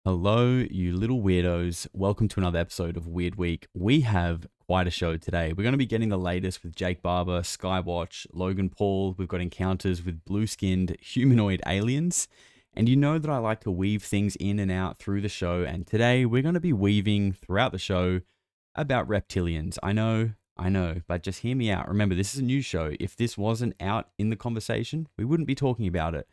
Hello, you little weirdos. Welcome to another episode of Weird Week. We have quite a show today. We're going to be getting the latest with Jake Barber, Skywatch, Logan Paul. We've got encounters with blue-skinned humanoid aliens. And you know that I like to weave things in and out through the show. And today we're going to be weaving throughout the show about reptilians. I know, but just hear me out. Remember, this is a news show. If this wasn't out in the conversation, we wouldn't be talking about it.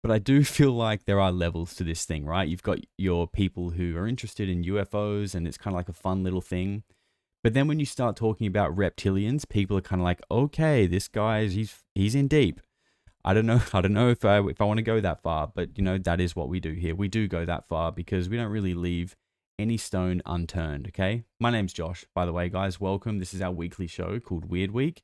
But I do feel like there are levels to this thing, right? You've got your people who are interested in UFOs and it's kind of like a fun little thing. But then when you start talking about reptilians, people are kind of like, okay, this guy's he's in deep. I don't know. I don't know if I want to go that far, but that is what we do here. We do go that far because we don't really leave any stone unturned. Okay. My name's Josh, by the way, guys. Welcome. This is our weekly show called Weird Week,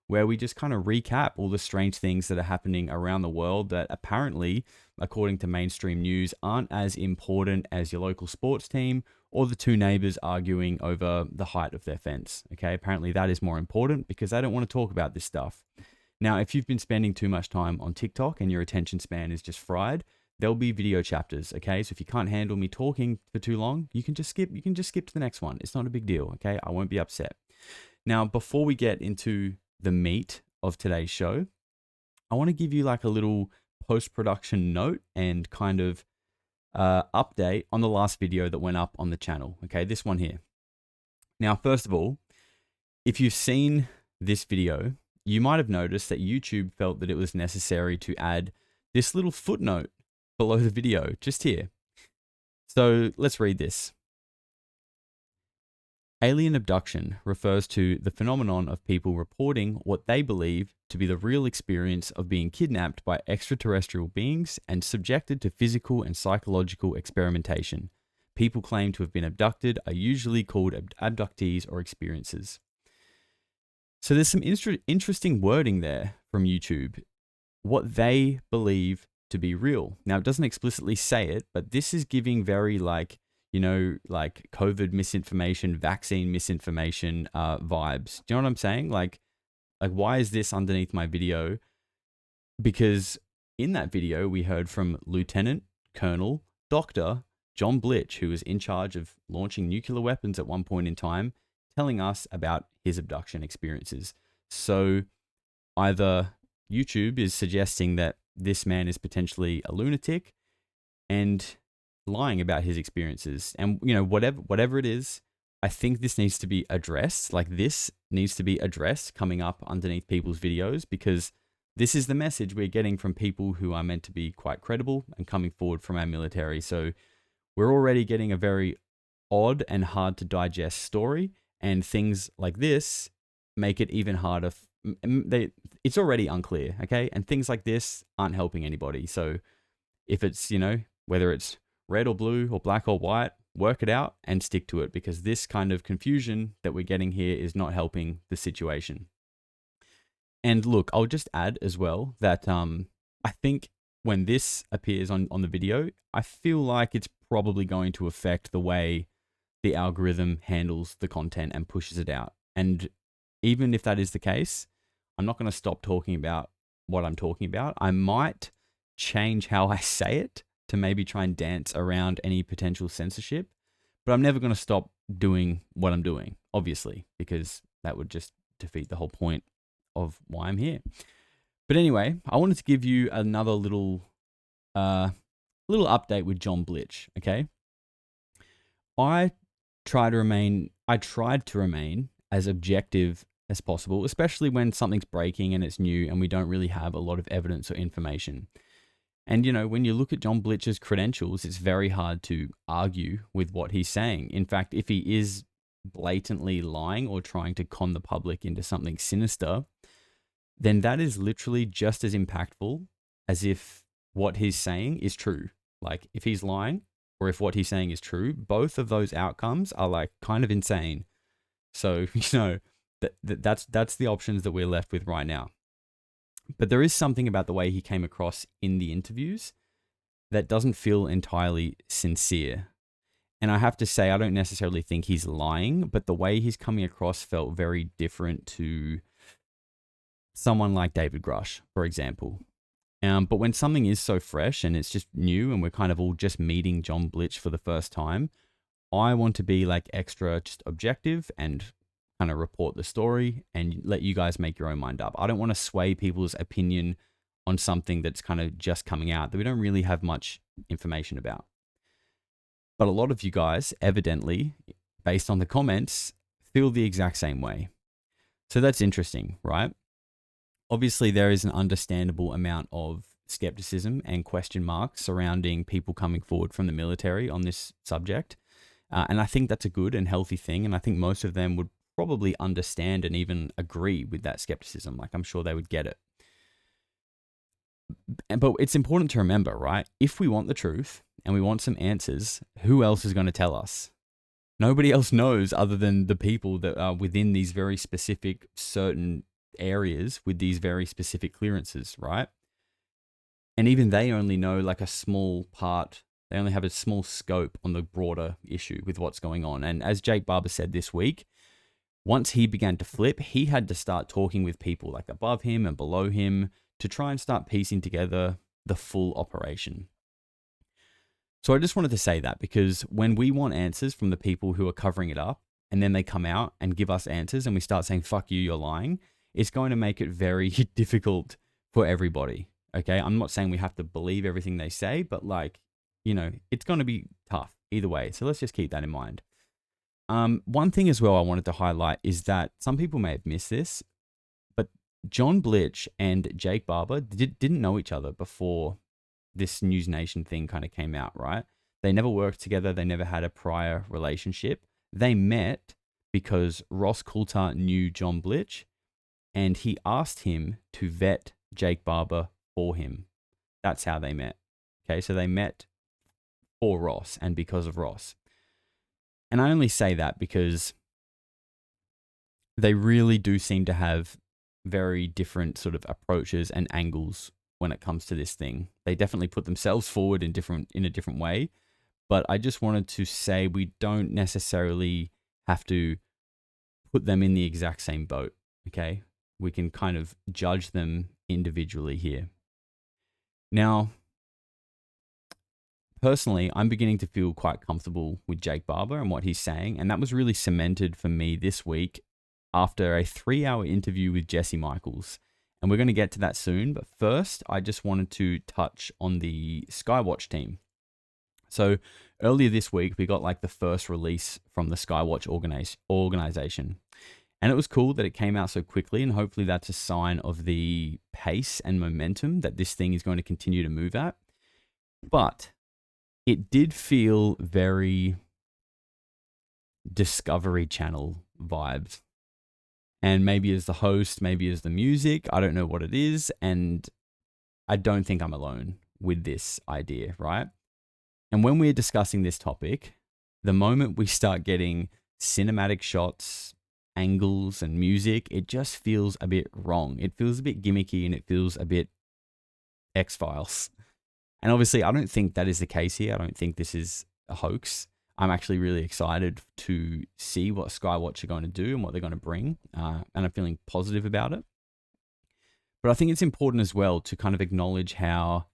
where we just kind of recap all the strange things that are happening around the world that apparently, according to mainstream news, aren't as important as your local sports team or the two neighbors arguing over the height of their fence. Okay, apparently that is more important because they don't want to talk about this stuff. Now, if you've been spending too much time on TikTok and your attention span is just fried, there'll be video chapters. Okay, so if you can't handle me talking for too long, you can just skip. You can just skip to the next one. It's not a big deal. Okay, I won't be upset. Now, before we get into the meat of today's show, I want to give you like a little post-production note and kind of update on the last video that went up on the channel. Okay, this one here. Now, first of all, if you've seen this video, you might have noticed that YouTube felt that it was necessary to add this little footnote below the video, just here. So let's read this. Alien abduction refers to the phenomenon of people reporting what they believe to be the real experience of being kidnapped by extraterrestrial beings and subjected to physical and psychological experimentation. People claim to have been abducted are usually called abductees or experiencers. So there's some interesting wording there from YouTube. What they believe to be real. Now, it doesn't explicitly say it, but this is giving very like COVID misinformation, vaccine misinformation vibes. Do you know what I'm saying? Like why is this underneath my video? Because in that video, we heard from Lieutenant Colonel Dr. John Blitch, who was in charge of launching nuclear weapons at one point in time, telling us about his abduction experiences. So either YouTube is suggesting that this man is potentially a lunatic and lying about his experiences, and whatever it is, I think this needs to be addressed. Like, this needs to be addressed coming up underneath people's videos, because this is the message we're getting from people who are meant to be quite credible and coming forward from our military. So we're already getting a very odd and hard to digest story, and things like this make it even harder. It's already unclear, okay? And things like this aren't helping anybody. So if it's, whether it's red or blue or black or white, work it out and stick to it, because this kind of confusion that we're getting here is not helping the situation. And look, I'll just add as well that I think when this appears on the video, I feel like it's probably going to affect the way the algorithm handles the content and pushes it out. And even if that is the case, I'm not going to stop talking about what I'm talking about. I might change how I say it to maybe try and dance around any potential censorship, but I'm never going to stop doing what I'm doing, obviously, because that would just defeat the whole point of why I'm here. But anyway, I wanted to give you another little update with John Blitch. Okay, I tried to remain as objective as possible, especially when something's breaking and it's new and we don't really have a lot of evidence or information. And, when you look at John Blitch's credentials, it's very hard to argue with what he's saying. In fact, if he is blatantly lying or trying to con the public into something sinister, then that is literally just as impactful as if what he's saying is true. Like, if he's lying or if what he's saying is true, both of those outcomes are like kind of insane. So, that's the options that we're left with right now. But there is something about the way he came across in the interviews that doesn't feel entirely sincere. And I have to say, I don't necessarily think he's lying, but the way he's coming across felt very different to someone like David Grush, for example. But when something is so fresh and it's just new and we're kind of all just meeting John Blitch for the first time, I want to be like extra just objective and kind of report the story and let you guys make your own mind up. I don't want to sway people's opinion on something that's kind of just coming out that we don't really have much information about. But a lot of you guys, evidently, based on the comments, feel the exact same way. So that's interesting, right? Obviously, there is an understandable amount of skepticism and question marks surrounding people coming forward from the military on this subject. And I think that's a good and healthy thing. And I think most of them would probably understand and even agree with that skepticism. Like, I'm sure they would get it. But it's important to remember, right? If we want the truth and we want some answers, who else is going to tell us? Nobody else knows other than the people that are within these very specific certain areas with these very specific clearances, right? And even they only know like a small part. They only have a small scope on the broader issue with what's going on. And as Jake Barber said this week, once he began to flip, he had to start talking with people like above him and below him to try and start piecing together the full operation. So I just wanted to say that because when we want answers from the people who are covering it up and then they come out and give us answers and we start saying, fuck you, you're lying, it's going to make it very difficult for everybody. Okay. I'm not saying we have to believe everything they say, but like, you know, it's going to be tough either way. So let's just keep that in mind. One thing as well I wanted to highlight is that some people may have missed this, but John Blitch and Jake Barber didn't know each other before this News Nation thing kind of came out, right? They never worked together. They never had a prior relationship. They met because Ross Coulthard knew John Blitch and he asked him to vet Jake Barber for him. That's how they met. Okay, so they met for Ross and because of Ross. And I only say that because they really do seem to have very different sort of approaches and angles when it comes to this thing. They definitely put themselves forward in a different way. But I just wanted to say we don't necessarily have to put them in the exact same boat. Okay, we can kind of judge them individually here. Now, personally, I'm beginning to feel quite comfortable with Jake Barber and what he's saying. And that was really cemented for me this week after a 3-hour interview with Jesse Michels. And we're going to get to that soon. But first, I just wanted to touch on the Skywatch team. So earlier this week, we got like the first release from the Skywatch organization. And it was cool that it came out so quickly. And hopefully that's a sign of the pace and momentum that this thing is going to continue to move at. But it did feel very Discovery Channel vibes. And maybe as the host, maybe as the music, I don't know what it is. And I don't think I'm alone with this idea, right? And when we're discussing this topic, the moment we start getting cinematic shots, angles, and music, it just feels a bit wrong. It feels a bit gimmicky and it feels a bit X-Files. And obviously, I don't think that is the case here. I don't think this is a hoax. I'm actually really excited to see what Skywatch are going to do and what they're going to bring. And I'm feeling positive about it. But I think it's important as well to kind of acknowledge how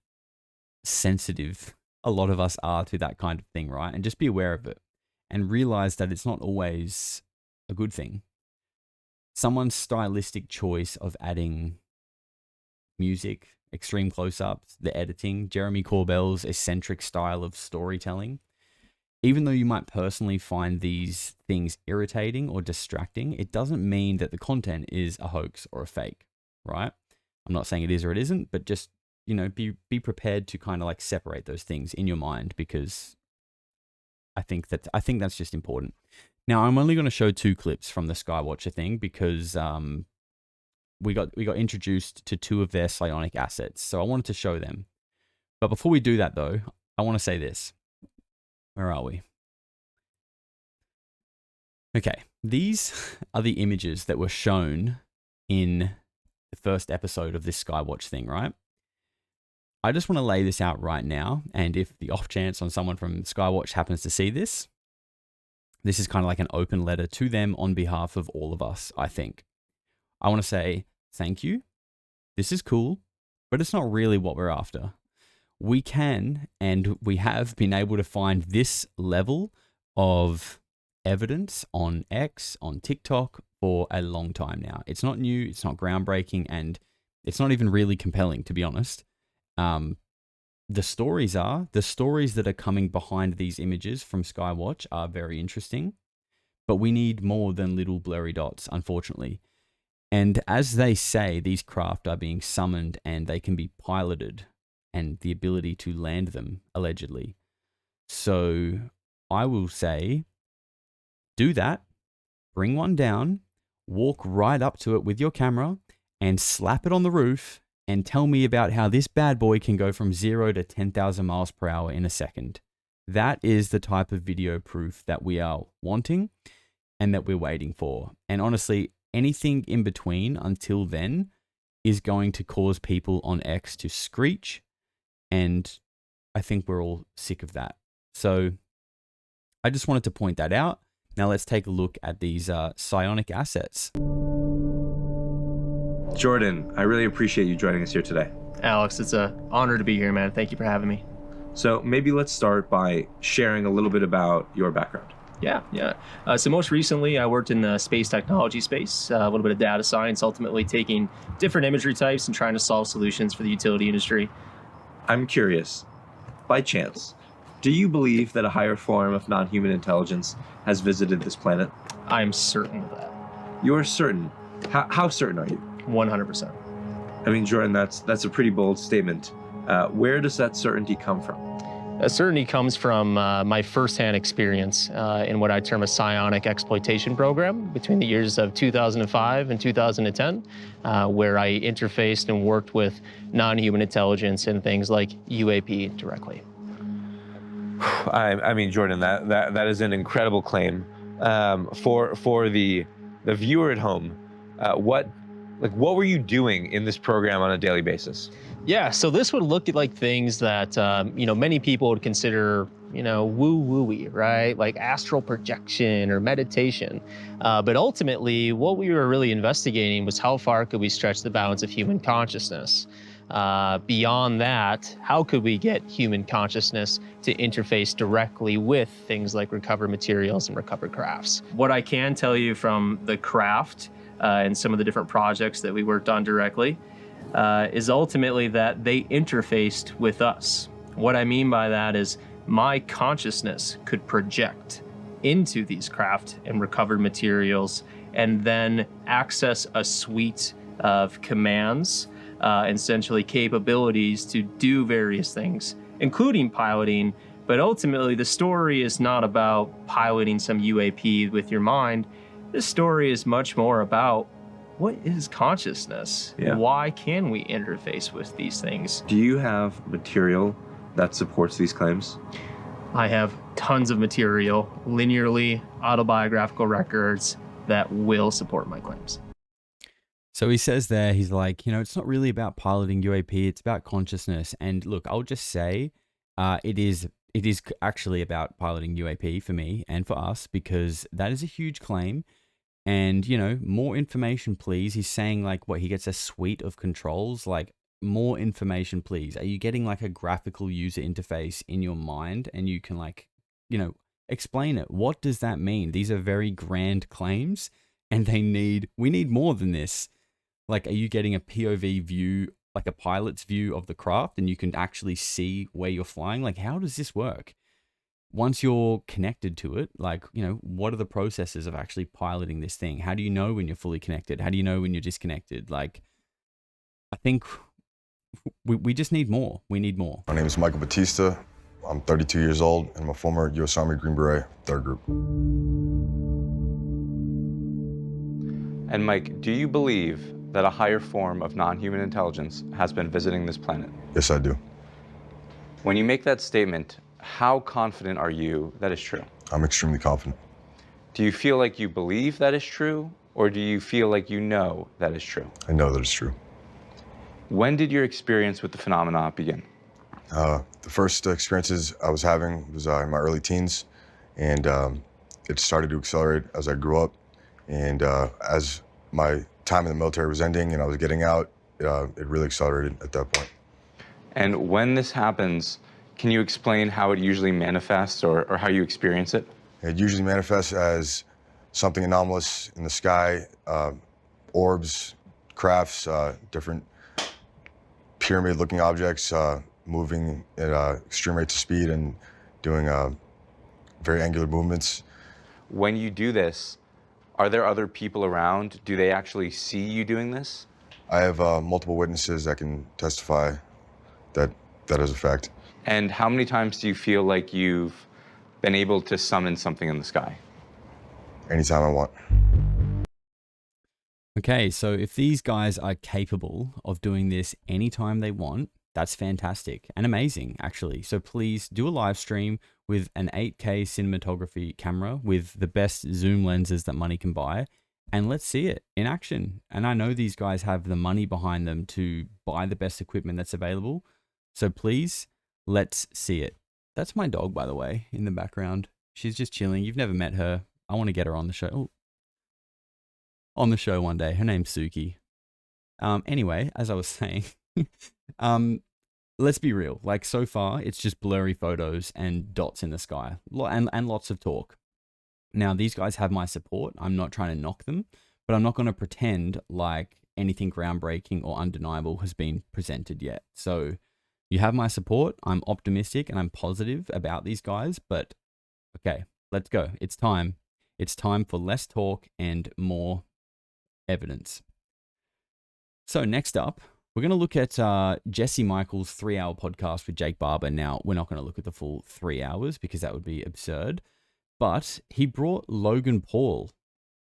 sensitive a lot of us are to that kind of thing, right? And just be aware of it and realize that it's not always a good thing. Someone's stylistic choice of adding music, extreme close-ups, the editing, Jeremy Corbell's eccentric style of storytelling. Even though you might personally find these things irritating or distracting, it doesn't mean that the content is a hoax or a fake, right? I'm not saying it is or it isn't, but just, you know, be prepared to kind of like separate those things in your mind because I think that's just important. Now, I'm only going to show 2 clips from the Skywatcher thing because we got introduced to 2 of their psionic assets. So I wanted to show them. But before we do that though, I want to say this. Where are we? Okay, these are the images that were shown in the first episode of this Skywatch thing, right? I just want to lay this out right now, and if the off chance on someone from Skywatch happens to see this, this is kind of like an open letter to them on behalf of all of us, I think. I want to say thank you. This is cool, but it's not really what we're after. We can, and we have been able to find this level of evidence on X, on TikTok for a long time now. It's not new, it's not groundbreaking, and it's not even really compelling, to be honest. The stories that are coming behind these images from Skywatch are very interesting, but we need more than little blurry dots, unfortunately. And as they say, these craft are being summoned and they can be piloted, and the ability to land them, allegedly. So I will say, do that, bring one down, walk right up to it with your camera and slap it on the roof and tell me about how this bad boy can go from 0 to 10,000 miles per hour in a second. That is the type of video proof that we are wanting and that we're waiting for. And honestly, anything in between until then is going to cause people on X to screech. And I think we're all sick of that. So I just wanted to point that out. Now let's take a look at these psionic assets. Jordan, I really appreciate you joining us here today. Alex, it's an honor to be here, man. Thank you for having me. So maybe let's start by sharing a little bit about your background. Yeah. So most recently, I worked in the space technology space, a little bit of data science, ultimately taking different imagery types and trying to solve solutions for the utility industry. I'm curious, by chance, do you believe that a higher form of non-human intelligence has visited this planet? I'm certain of that. You're certain? How certain are you? 100%. I mean, Jordan, that's a pretty bold statement. Where does that certainty come from? That certainty comes from my firsthand experience in what I term a psionic exploitation program between the years of 2005 and 2010, where I interfaced and worked with non-human intelligence and things like UAP directly. I mean, Jordan, that is an incredible claim. For the viewer at home, what were you doing in this program on a daily basis? Yeah, so this would look at like things that many people would consider woo-woo-y, right? Like astral projection or meditation. But ultimately, what we were really investigating was how far could we stretch the bounds of human consciousness. Beyond that, how could we get human consciousness to interface directly with things like recovered materials and recovered crafts? What I can tell you from the craft and some of the different projects that we worked on directly is ultimately that they interfaced with us. What I mean by that is my consciousness could project into these craft and recovered materials and then access a suite of commands, essentially capabilities to do various things, including piloting. But ultimately, the story is not about piloting some UAP with your mind. This story is much more about what is consciousness? Yeah. Why can we interface with these things? Do you have material that supports these claims? I have tons of material, linearly autobiographical records that will support my claims. So he says there, he's like, it's not really about piloting UAP, it's about consciousness. And look, I'll just say it is actually about piloting UAP for me and for us, because that is a huge claim. And, more information, please. He's saying like he gets a suite of controls, like more information, please. Are you getting like a graphical user interface in your mind and you can explain it? What does that mean? These are very grand claims and we need more than this. Like, are you getting a POV view, like a pilot's view of the craft and you can actually see where you're flying? Like, how does this work? Once you're connected to it, what are the processes of actually piloting this thing? How do you know when you're fully connected? How do you know when you're disconnected? I think we just need more. We need more. My name is Michael Batista. I'm 32 years old and I'm a former U.S. Army Green Beret, 3rd Group. And Mike, do you believe that a higher form of non-human intelligence has been visiting this planet? Yes, I do. When you make that statement, how confident are you that is true? I'm extremely confident. Do you feel like you believe that is true, or do you feel like you know that is true? I know that it's true. When did your experience with the phenomena begin? The first experiences I was having was in my early teens, and it started to accelerate as I grew up. And as my time in the military was ending and I was getting out, it really accelerated at that point. And when this happens, can you explain how it usually manifests or how you experience it? It usually manifests as something anomalous in the sky, orbs, crafts, different pyramid-looking objects moving at extreme rates of speed and doing very angular movements. When you do this, are there other people around? Do they actually see you doing this? I have multiple witnesses that can testify that that is a fact. And how many times do you feel like you've been able to summon something in the sky? Anytime I want. Okay, so if these guys are capable of doing this anytime they want, that's fantastic and amazing, actually. So please do a live stream with an 8K cinematography camera with the best zoom lenses that money can buy, and let's see it in action. And I know these guys have the money behind them to buy the best equipment that's available. So please, let's see it. That's my dog, by the way, in the background. She's just chilling. You've never met her. I want to get her on the show. Oh, on the show one day. Her name's Suki. Anyway, as I was saying, let's be real. Like, so far, it's just blurry photos and dots in the sky and lots of talk. Now, these guys have my support. I'm not trying to knock them, but I'm not going to pretend like anything groundbreaking or undeniable has been presented yet. So you have my support. I'm optimistic and I'm positive about these guys, but okay, let's go. It's time. It's time for less talk and more evidence. So next up, we're going to look at Jesse Michels' 3-hour podcast with Jake Barber. Now, we're not going to look at the full 3 hours because that would be absurd, but he brought Logan Paul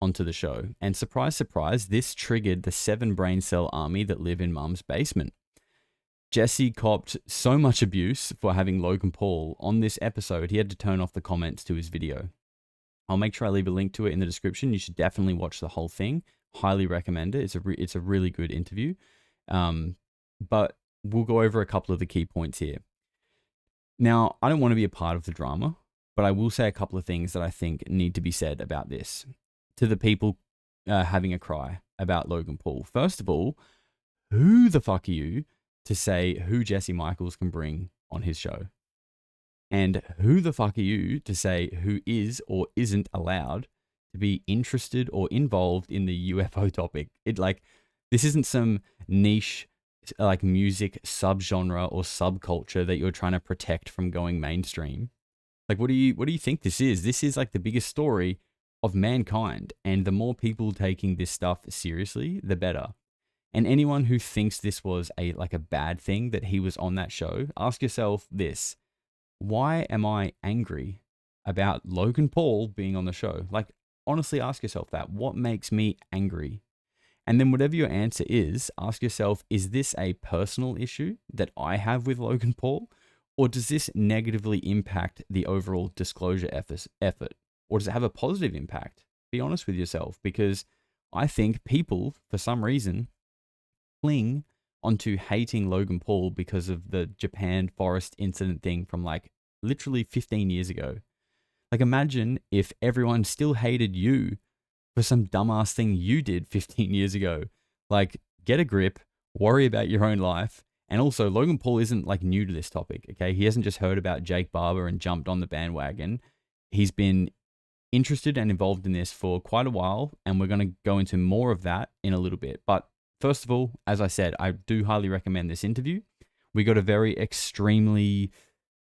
onto the show. And surprise, surprise, this triggered the 7 brain cell army that live in Mum's basement. Jesse copped so much abuse for having Logan Paul on this episode, he had to turn off the comments to his video. I'll make sure I leave a link to it in the description. You should definitely watch the whole thing. Highly recommend it. It's a really good interview. But we'll go over a couple of the key points here. Now, I don't want to be a part of the drama, but I will say a couple of things that I think need to be said about this to the people having a cry about Logan Paul. First of all, who the fuck are you to say who Jesse Michels can bring on his show? And who the fuck are you to say who is or isn't allowed to be interested or involved in the UFO topic? This isn't some niche like music subgenre or subculture that you're trying to protect from going mainstream. Like, what do you think this is? This is like the biggest story of mankind, and the more people taking this stuff seriously, the better. And anyone who thinks this was a bad thing that he was on that show, ask yourself this: why am I angry about Logan Paul being on the show? Like, honestly, ask yourself that. What makes me angry? And then whatever your answer is, ask yourself, is this a personal issue that I have with Logan Paul? Or does this negatively impact the overall disclosure effort? Or does it have a positive impact? Be honest with yourself, because I think people, for some reason, cling onto hating Logan Paul because of the Japan forest incident thing from literally 15 years ago. Like, imagine if everyone still hated you for some dumbass thing you did 15 years ago. Like, get a grip, worry about your own life. And also, Logan Paul isn't new to this topic, okay? He hasn't just heard about Jake Barber and jumped on the bandwagon. He's been interested and involved in this for quite a while, and we're going to go into more of that in a little bit. But first of all, as I said, I do highly recommend this interview. We got a very extremely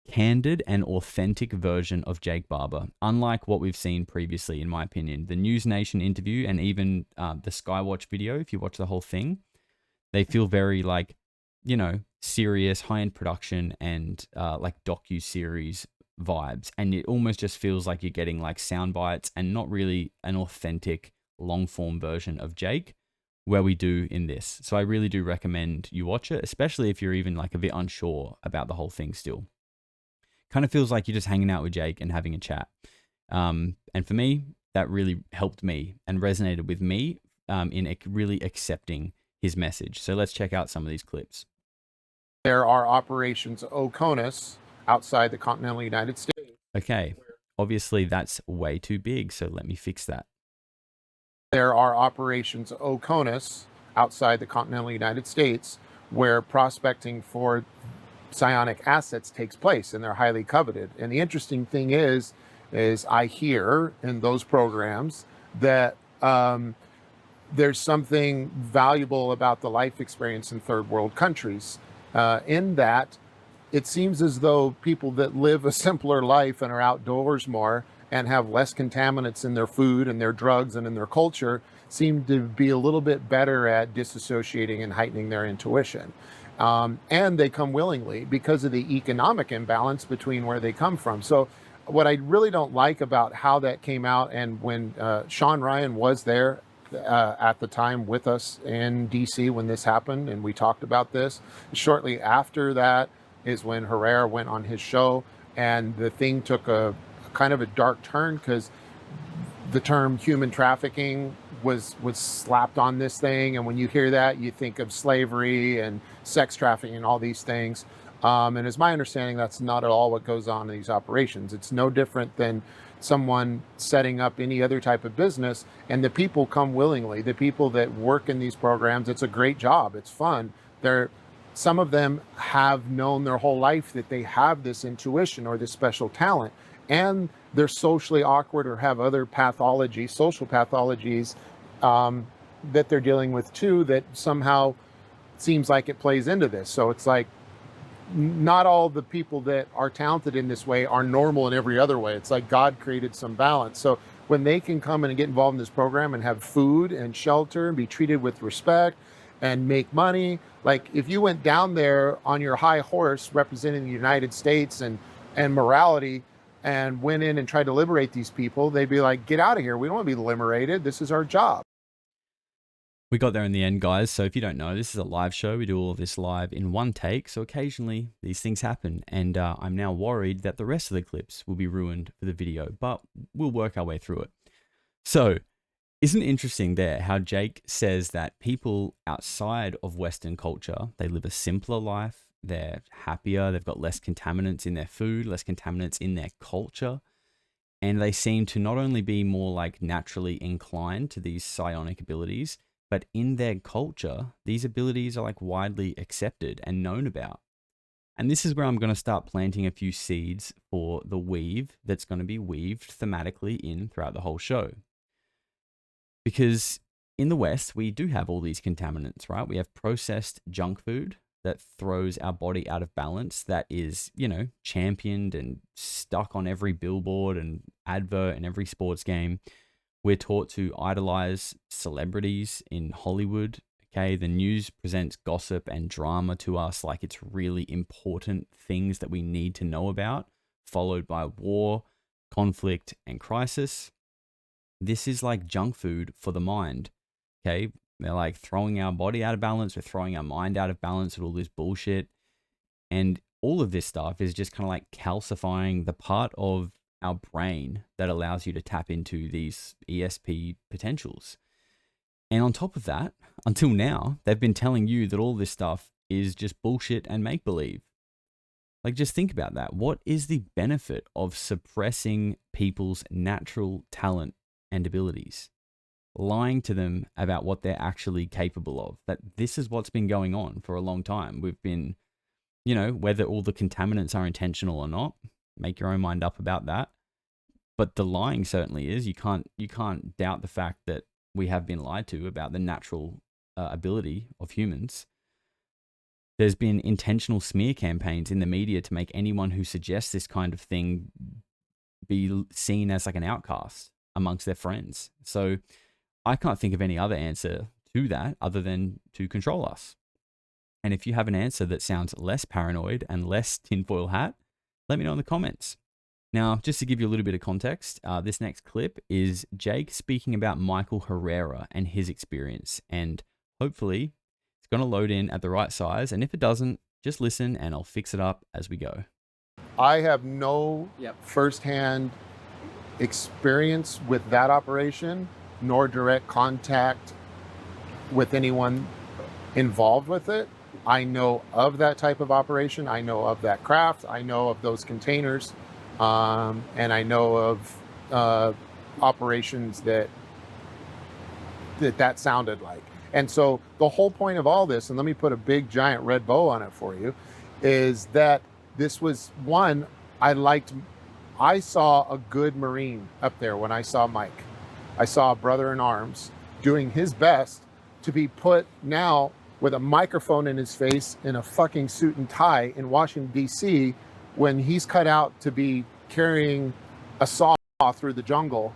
candid and authentic version of Jake Barber, unlike what we've seen previously, in my opinion. The News Nation interview and even the Skywatch video, if you watch the whole thing, they feel very serious, high-end production and docu-series vibes. And it almost just feels like you're getting sound bites and not really an authentic long-form version of Jake where we do in this. So I really do recommend you watch it, especially if you're even a bit unsure about the whole thing still. Kind of feels like you're just hanging out with Jake and having a chat. And for me, that really helped me and resonated with me in really accepting his message. So let's check out some of these clips. There are operations OCONUS outside the continental United States. Okay, obviously that's way too big, so let me fix that. There are operations OCONUS outside the continental United States where prospecting for psionic assets takes place, and they're highly coveted. And the interesting thing is I hear in those programs that there's something valuable about the life experience in third world countries, in that it seems as though people that live a simpler life and are outdoors more and have less contaminants in their food and their drugs and in their culture seem to be a little bit better at disassociating and heightening their intuition. And they come willingly because of the economic imbalance between where they come from. So what I really don't like about how that came out, and when Sean Ryan was there at the time with us in DC when this happened, and we talked about this, shortly after that is when Herrera went on his show, and the thing took a kind of a dark turn because the term human trafficking was slapped on this thing. And when you hear that, you think of slavery and sex trafficking and all these things. And as my understanding, that's not at all what goes on in these operations. It's no different than someone setting up any other type of business, and the people come willingly. The people that work in these programs, it's a great job. It's fun. Some of them have known their whole life that they have this intuition or this special talent, and they're socially awkward or have other pathologies, social pathologies, that they're dealing with too, that somehow seems like it plays into this. So it's like, not all the people that are talented in this way are normal in every other way. It's like God created some balance. So when they can come in and get involved in this program and have food and shelter and be treated with respect and make money, like if you went down there on your high horse representing the United States and morality and went in and tried to liberate these people, they'd be like, get out of here. We don't want to be liberated. This is our job. We got there in the end, guys. So if you don't know, this is a live show. We do all of this live in one take. So occasionally these things happen. And I'm now worried that the rest of the clips will be ruined for the video, but we'll work our way through it. So isn't it interesting there how Jake says that people outside of Western culture, they live a simpler life. They're happier. They've got less contaminants in their food, less contaminants in their culture. And they seem to not only be more like naturally inclined to these psionic abilities, but in their culture, these abilities are like widely accepted and known about. And this is where I'm going to start planting a few seeds for the weave that's going to be weaved thematically in throughout the whole show. Because in the West, we do have all these contaminants, right? We have processed junk food that throws our body out of balance, that is, championed and stuck on every billboard and advert in every sports game. We're taught to idolize celebrities in Hollywood. Okay, the news presents gossip and drama to us like it's really important things that we need to know about, followed by war, conflict, and crisis. This is like junk food for the mind. Okay, they're like throwing our body out of balance. We're throwing our mind out of balance with all this bullshit. And all of this stuff is just kind of like calcifying the part of our brain that allows you to tap into these ESP potentials. And on top of that, until now, they've been telling you that all this stuff is just bullshit and make-believe. Like, just think about that. What is the benefit of suppressing people's natural talent and abilities? Lying to them about what they're actually capable of. That this is what's been going on for a long time. We've been, whether all the contaminants are intentional or not, make your own mind up about that. But the lying certainly is. You can't doubt the fact that we have been lied to about the natural ability of humans. There's been intentional smear campaigns in the media to make anyone who suggests this kind of thing be seen as like an outcast amongst their friends. So I can't think of any other answer to that other than to control us. And if you have an answer that sounds less paranoid and less tinfoil hat, let me know in the comments. Now, just to give you a little bit of context, this next clip is Jake speaking about Michael Herrera and his experience. And hopefully it's going to load in at the right size. And if it doesn't, just listen and I'll fix it up as we go. I have no firsthand experience with that operation, nor direct contact with anyone involved with it. I know of that type of operation. I know of that craft. I know of those containers. And I know of operations that sounded like. And so the whole point of all this, and let me put a big giant red bow on it for you, is that this was one, I saw a good Marine up there when I saw Mike. I saw a brother in arms doing his best to be put now with a microphone in his face in a fucking suit and tie in Washington, D.C., when he's cut out to be carrying a saw through the jungle.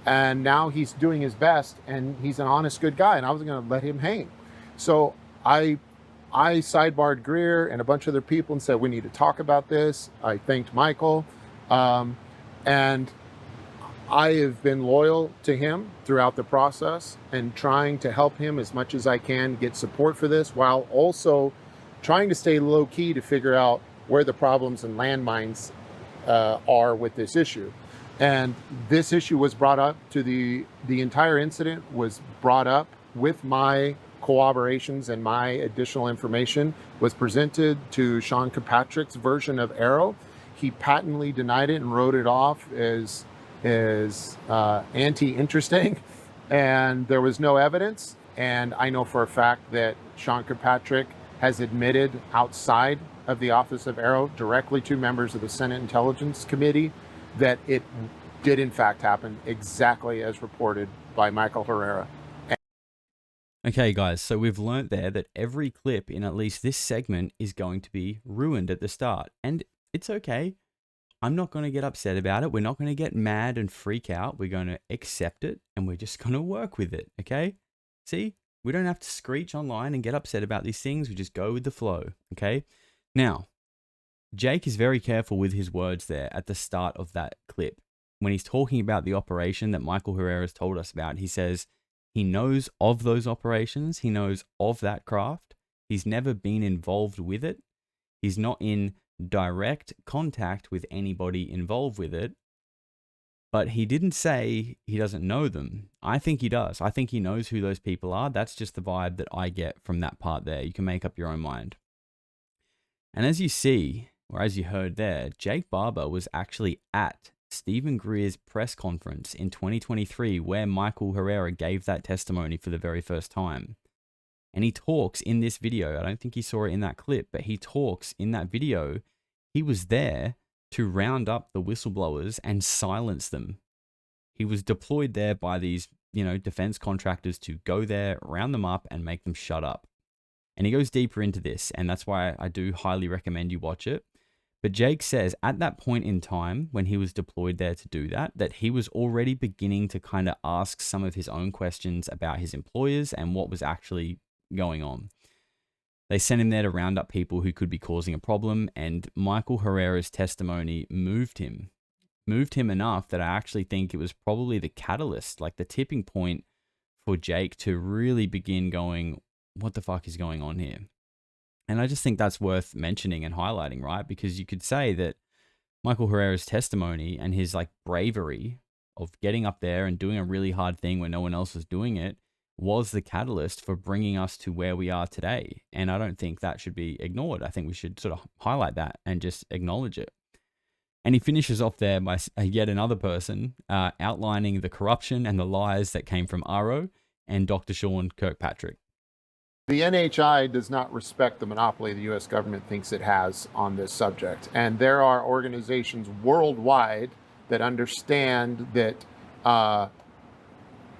And now he's doing his best, and he's an honest, good guy, and I wasn't going to let him hang. So I sidebarred Greer and a bunch of other people and said, we need to talk about this. I thanked Michael. And I have been loyal to him throughout the process and trying to help him as much as I can get support for this, while also trying to stay low key to figure out where the problems and landmines are with this issue. And this issue was brought up to the entire incident was brought up with my corroborations, and my additional information was presented to Sean Kirkpatrick's version of Arrow. He patently denied it and wrote it off as anti-interesting, and there was no evidence. And I know for a fact that Sean Kirkpatrick has admitted outside of the office of Arrow directly to members of the Senate Intelligence Committee that it did in fact happen exactly as reported by Michael Herrera. Okay, guys, so we've learned there that every clip in at least this segment is going to be ruined at the start. And it's okay. I'm not going to get upset about it. We're not going to get mad and freak out. We're going to accept it, and we're just going to work with it, okay? See? We don't have to screech online and get upset about these things. We just go with the flow, okay? Now, Jake is very careful with his words there at the start of that clip. When he's talking about the operation that Michael Herrera has told us about, he says he knows of those operations. He knows of that craft. He's never been involved with it. He's not in direct contact with anybody involved with it. But he didn't say he doesn't know them. I think he does. I think he knows who those people are. That's just the vibe that I get from that part there. You can make up your own mind. And as you see, or as you heard there, Jake Barber was actually at Stephen Greer's press conference in 2023 where Michael Herrera gave that testimony for the very first time. And he talks in this video, I don't think he saw it in that clip, but he talks in that video, he was there to round up the whistleblowers and silence them. He was deployed there by these, defense contractors to go there, round them up, and make them shut up. And he goes deeper into this, and that's why I do highly recommend you watch it. But Jake says at that point in time, when he was deployed there to do that, that he was already beginning to kind of ask some of his own questions about his employers and what was actually going on. They sent him there to round up people who could be causing a problem, and Michael Herrera's testimony moved him enough that I actually think it was probably the catalyst, like the tipping point for Jake to really begin going, what the fuck is going on here? And I just think that's worth mentioning and highlighting, right? Because you could say that Michael Herrera's testimony and his bravery of getting up there and doing a really hard thing when no one else was doing it was the catalyst for bringing us to where we are today. And I don't think that should be ignored. I think we should sort of highlight that and just acknowledge it. And he finishes off there by yet another person outlining the corruption and the lies that came from Arrow and Dr. Sean Kirkpatrick. The NHI does not respect the monopoly the U.S. government thinks it has on this subject. And there are organizations worldwide that understand that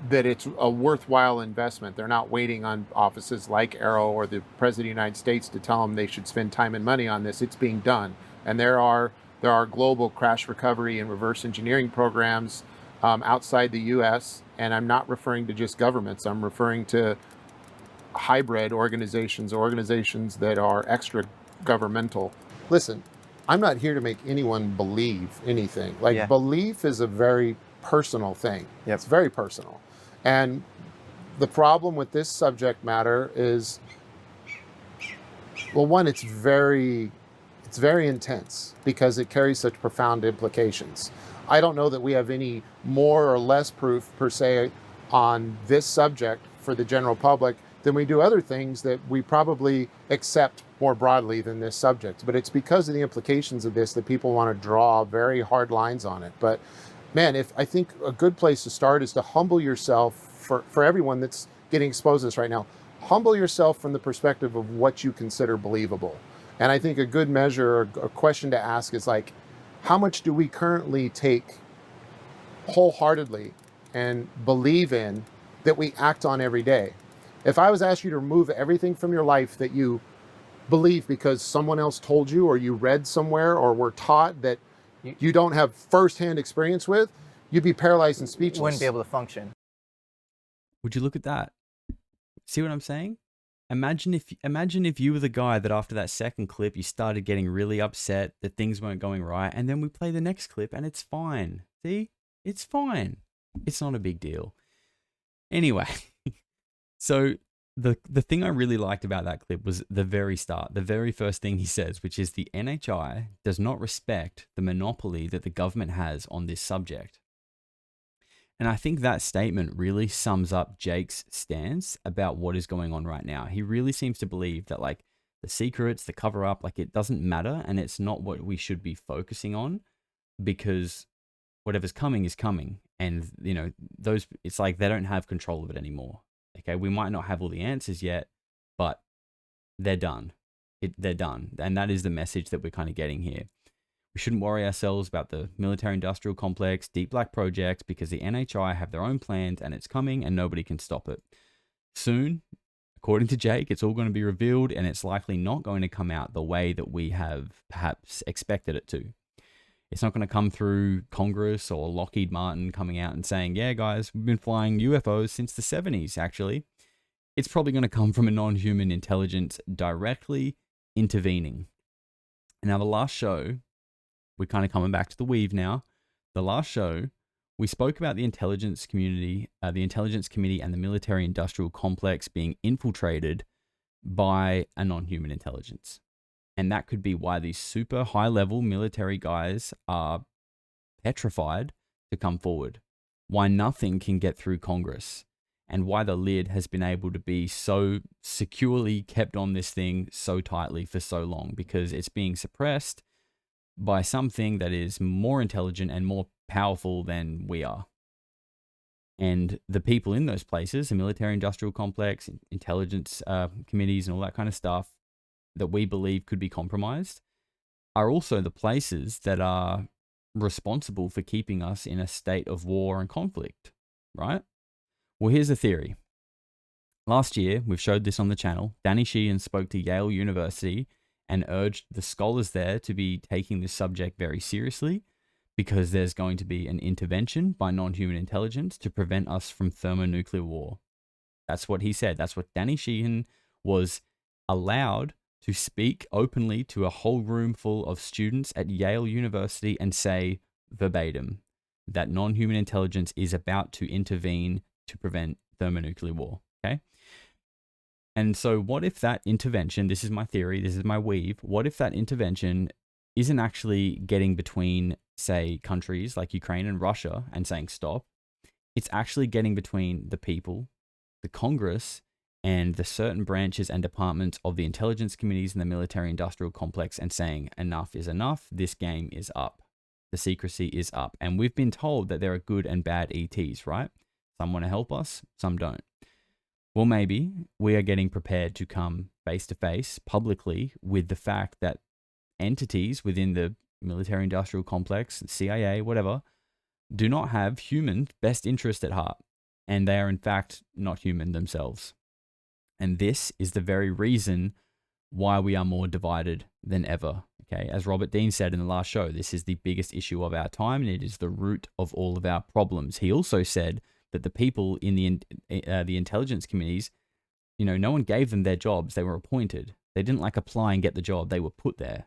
that it's a worthwhile investment. They're not waiting on offices like Arrow or the President of the United States to tell them they should spend time and money on this. It's being done. And there are global crash recovery and reverse engineering programs outside the U.S. And I'm not referring to just governments. I'm referring to hybrid organizations that are extra governmental. Listen, I'm not here to make anyone believe anything. Belief is a very personal thing. Yep. It's very personal. And the problem with this subject matter is, well, one, it's very intense because it carries such profound implications. I don't know that we have any more or less proof per se on this subject for the general public than we do other things that we probably accept more broadly than this subject. But it's because of the implications of this that people want to draw very hard lines on it. But man, I think a good place to start is to humble yourself for everyone that's getting exposed to this right now. Humble yourself from the perspective of what you consider believable. And I think a good measure or a question to ask is like, how much do we currently take wholeheartedly and believe in that we act on every day? If I was asked you to remove everything from your life that you believe because someone else told you or you read somewhere or were taught that you don't have firsthand experience with, you'd be paralyzed and speechless. Wouldn't be able to function. Would you look at that? See what I'm saying? Imagine if you were the guy that after that second clip you started getting really upset that things weren't going right, and then we play the next clip and it's fine. See? It's fine. It's not a big deal. Anyway, so the thing I really liked about that clip was the very start, the very first thing he says, which is the NHI does not respect the monopoly that the government has on this subject. And I think that statement really sums up Jake's stance about what is going on right now. He really seems to believe that like the secrets, the cover up, like it doesn't matter and it's not what we should be focusing on, because whatever's coming is coming. And, you know, it's like they don't have control of it anymore. Okay, we might not have all the answers yet, but they're done. They're done. And that is the message that we're kind of getting here. We shouldn't worry ourselves about the military-industrial complex, deep black project, because the NHI have their own plans and it's coming and nobody can stop it. Soon, according to Jake, it's all going to be revealed and it's likely not going to come out the way that we have perhaps expected it to. It's not going to come through Congress or Lockheed Martin coming out and saying, yeah, guys, we've been flying UFOs since the 70s, actually. It's probably going to come from a non-human intelligence directly intervening. Now, the last show, we're kind of coming back to the weave now. The last show, we spoke about the intelligence community, the intelligence committee and the military-industrial complex being infiltrated by a non-human intelligence. And that could be why these super high-level military guys are petrified to come forward, why nothing can get through Congress, and why the lid has been able to be so securely kept on this thing so tightly for so long, because it's being suppressed by something that is more intelligent and more powerful than we are. And the people in those places, the military-industrial complex, intelligence committees and all that kind of stuff, that we believe could be compromised, are also the places that are responsible for keeping us in a state of war and conflict, right? Well, here's the theory. Last year, we've showed this on the channel. Danny Sheehan spoke to Yale University and urged the scholars there to be taking this subject very seriously, because there's going to be an intervention by non-human intelligence to prevent us from thermonuclear war. That's what he said. That's what Danny Sheehan was allowed to speak openly to a whole room full of students at Yale University and say verbatim that non-human intelligence is about to intervene to prevent thermonuclear war, okay? And so what if that intervention, this is my theory, this is my weave, what if that intervention isn't actually getting between, say, countries like Ukraine and Russia and saying stop? It's actually getting between the people, the Congress, and the certain branches and departments of the intelligence committees and the military-industrial complex and saying enough is enough, this game is up. The secrecy is up. And we've been told that there are good and bad ETs, right? Some want to help us, some don't. Well, maybe we are getting prepared to come face-to-face publicly with the fact that entities within the military-industrial complex, CIA, whatever, do not have human best interest at heart. And they are in fact not human themselves. And this is the very reason why we are more divided than ever. Okay, as Robert Dean said in the last show, this is the biggest issue of our time, and it is the root of all of our problems. He also said that the people in the intelligence committees, you know, no one gave them their jobs; they were appointed. They didn't like apply and get the job; they were put there.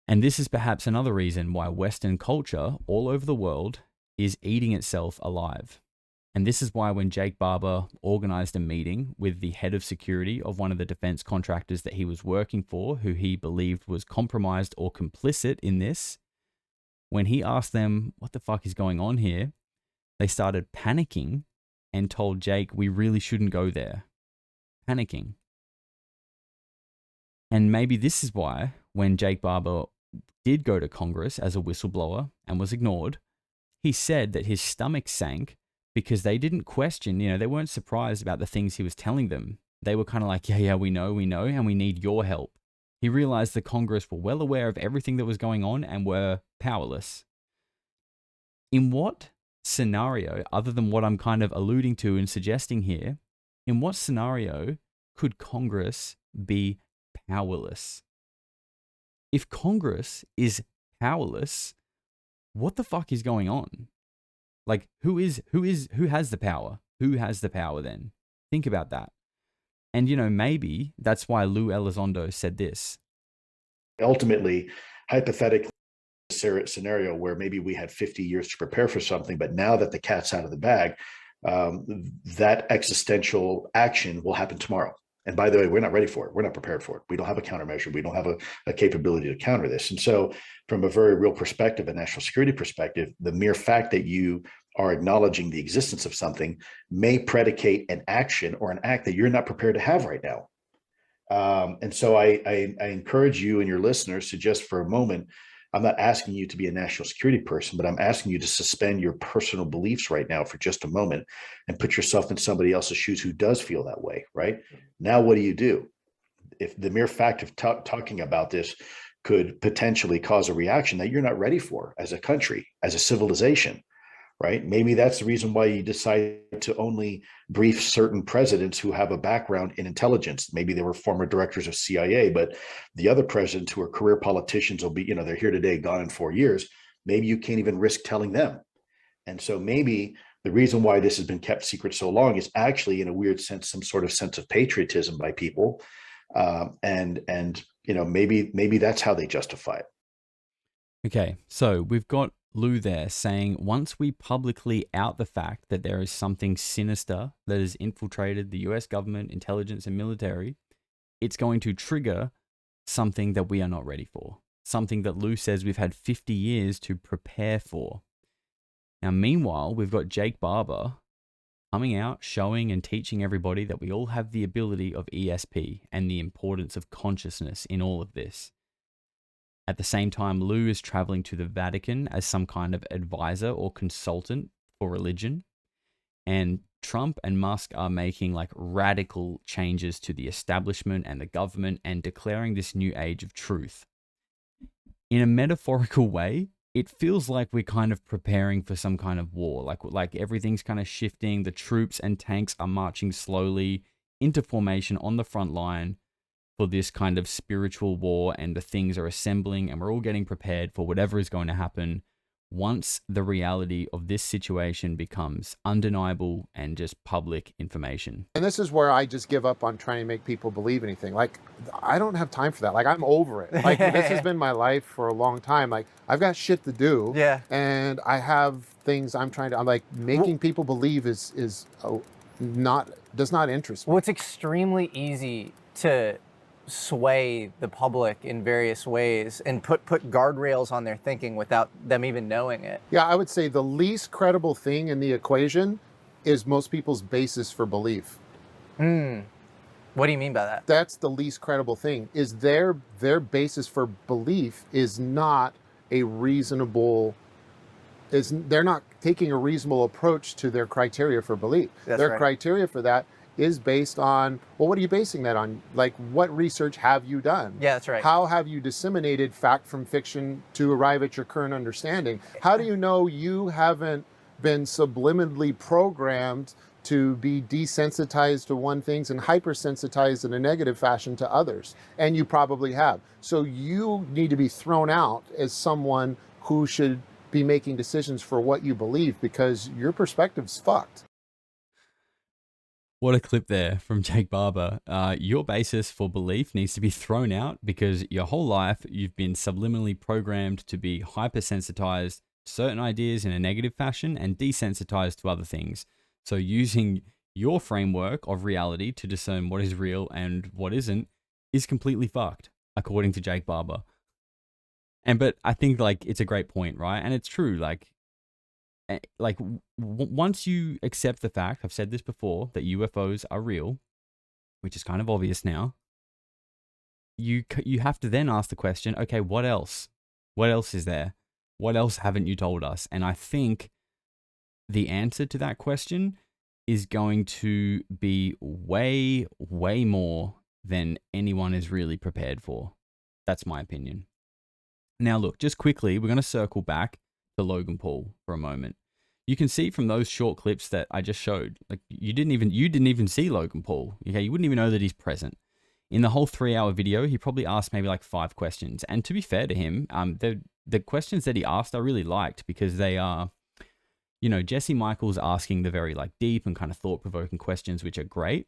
And this is perhaps another reason why Western culture all over the world is eating itself alive. And this is why when Jake Barber organized a meeting with the head of security of one of the defense contractors that he was working for, who he believed was compromised or complicit in this, when he asked them, what the fuck is going on here? They started panicking and told Jake, we really shouldn't go there. Panicking. And maybe this is why when Jake Barber did go to Congress as a whistleblower and was ignored, he said that his stomach sank because they didn't question, they weren't surprised about the things he was telling them. They were kind of like, yeah, we know, and we need your help. He realized the Congress were well aware of everything that was going on and were powerless. In what scenario, other than what I'm kind of alluding to and suggesting here, in what scenario could Congress be powerless? If Congress is powerless, what the fuck is going on? Like, who has the power? Who has the power then? Think about that. And, maybe that's why Lou Elizondo said this. Ultimately, hypothetically, scenario where maybe we had 50 years to prepare for something, but now that the cat's out of the bag, that existential action will happen tomorrow. And by the way, we're not ready for it. We're not prepared for it. We don't have a countermeasure. We don't have a capability to counter this. And so from a very real perspective, a national security perspective, the mere fact that you are acknowledging the existence of something may predicate an action or an act that you're not prepared to have right now. And so I encourage you and your listeners to just for a moment, I'm not asking you to be a national security person, but I'm asking you to suspend your personal beliefs right now for just a moment and put yourself in somebody else's shoes who does feel that way, right? Now, what do? If the mere fact of talking about this could potentially cause a reaction that you're not ready for as a country, as a civilization, right? Maybe that's the reason why you decide to only brief certain presidents who have a background in intelligence. Maybe they were former directors of CIA, but the other presidents who are career politicians will be, they're here today, gone in 4 years. Maybe you can't even risk telling them. And so maybe the reason why this has been kept secret so long is actually, in a weird sense, some sort of sense of patriotism by people. And maybe that's how they justify it. Okay, so we've got Lou there saying once we publicly out the fact that there is something sinister that has infiltrated the US government, intelligence, and military, it's going to trigger something that we are not ready for. Something that Lou says we've had 50 years to prepare for. Now, meanwhile, we've got Jake Barber coming out, showing and teaching everybody that we all have the ability of ESP and the importance of consciousness in all of this. At the same time, Lou is traveling to the Vatican as some kind of advisor or consultant for religion. And Trump and Musk are making like radical changes to the establishment and the government and declaring this new age of truth. In a metaphorical way, it feels like we're kind of preparing for some kind of war. Like everything's kind of shifting. The troops and tanks are marching slowly into formation on the front line for this kind of spiritual war, and the things are assembling and we're all getting prepared for whatever is going to happen once the reality of this situation becomes undeniable and just public information. And this is where I just give up on trying to make people believe anything. Like, I don't have time for that. Like, I'm over it. Like, this has been my life for a long time. Like, I've got shit to do. Yeah. And I have things I'm like, making people believe does not interest me. Well, it's extremely easy to sway the public in various ways and put guardrails on their thinking without them even knowing it. Yeah, I would say the least credible thing in the equation is most people's basis for belief. What do you mean by that? That's the least credible thing, is their basis for belief is not a reasonable, they're not taking a reasonable approach to their criteria for belief. That's their right. criteria for that is based on, well, what are you basing that on? Like, what research have you done? Yeah, that's right. How have you disseminated fact from fiction to arrive at your current understanding? How do you know you haven't been subliminally programmed to be desensitized to one things and hypersensitized in a negative fashion to others? And you probably have. So you need to be thrown out as someone who should be making decisions for what you believe, because your perspective's fucked. What a clip there from Jake Barber. Your basis for belief needs to be thrown out because your whole life you've been subliminally programmed to be hypersensitized to certain ideas in a negative fashion and desensitized to other things. So using your framework of reality to discern what is real and what isn't is completely fucked, according to Jake Barber. But I think like it's a great point, right? And it's true. Once you accept the fact, I've said this before, that UFOs are real, which is kind of obvious now, you have to then ask the question, okay, what else? What else is there? What else haven't you told us? And I think the answer to that question is going to be way, way more than anyone is really prepared for. That's my opinion. Now, look, just quickly, we're going to circle back to Logan Paul for a moment. You can see from those short clips that I just showed, like you didn't even see Logan Paul. Okay, you wouldn't even know that he's present. In the whole 3-hour video, he probably asked maybe like 5 questions. And to be fair to him, the questions that he asked I really liked, because they are, you know, Jesse Michaels asking the very like deep and kind of thought-provoking questions, which are great.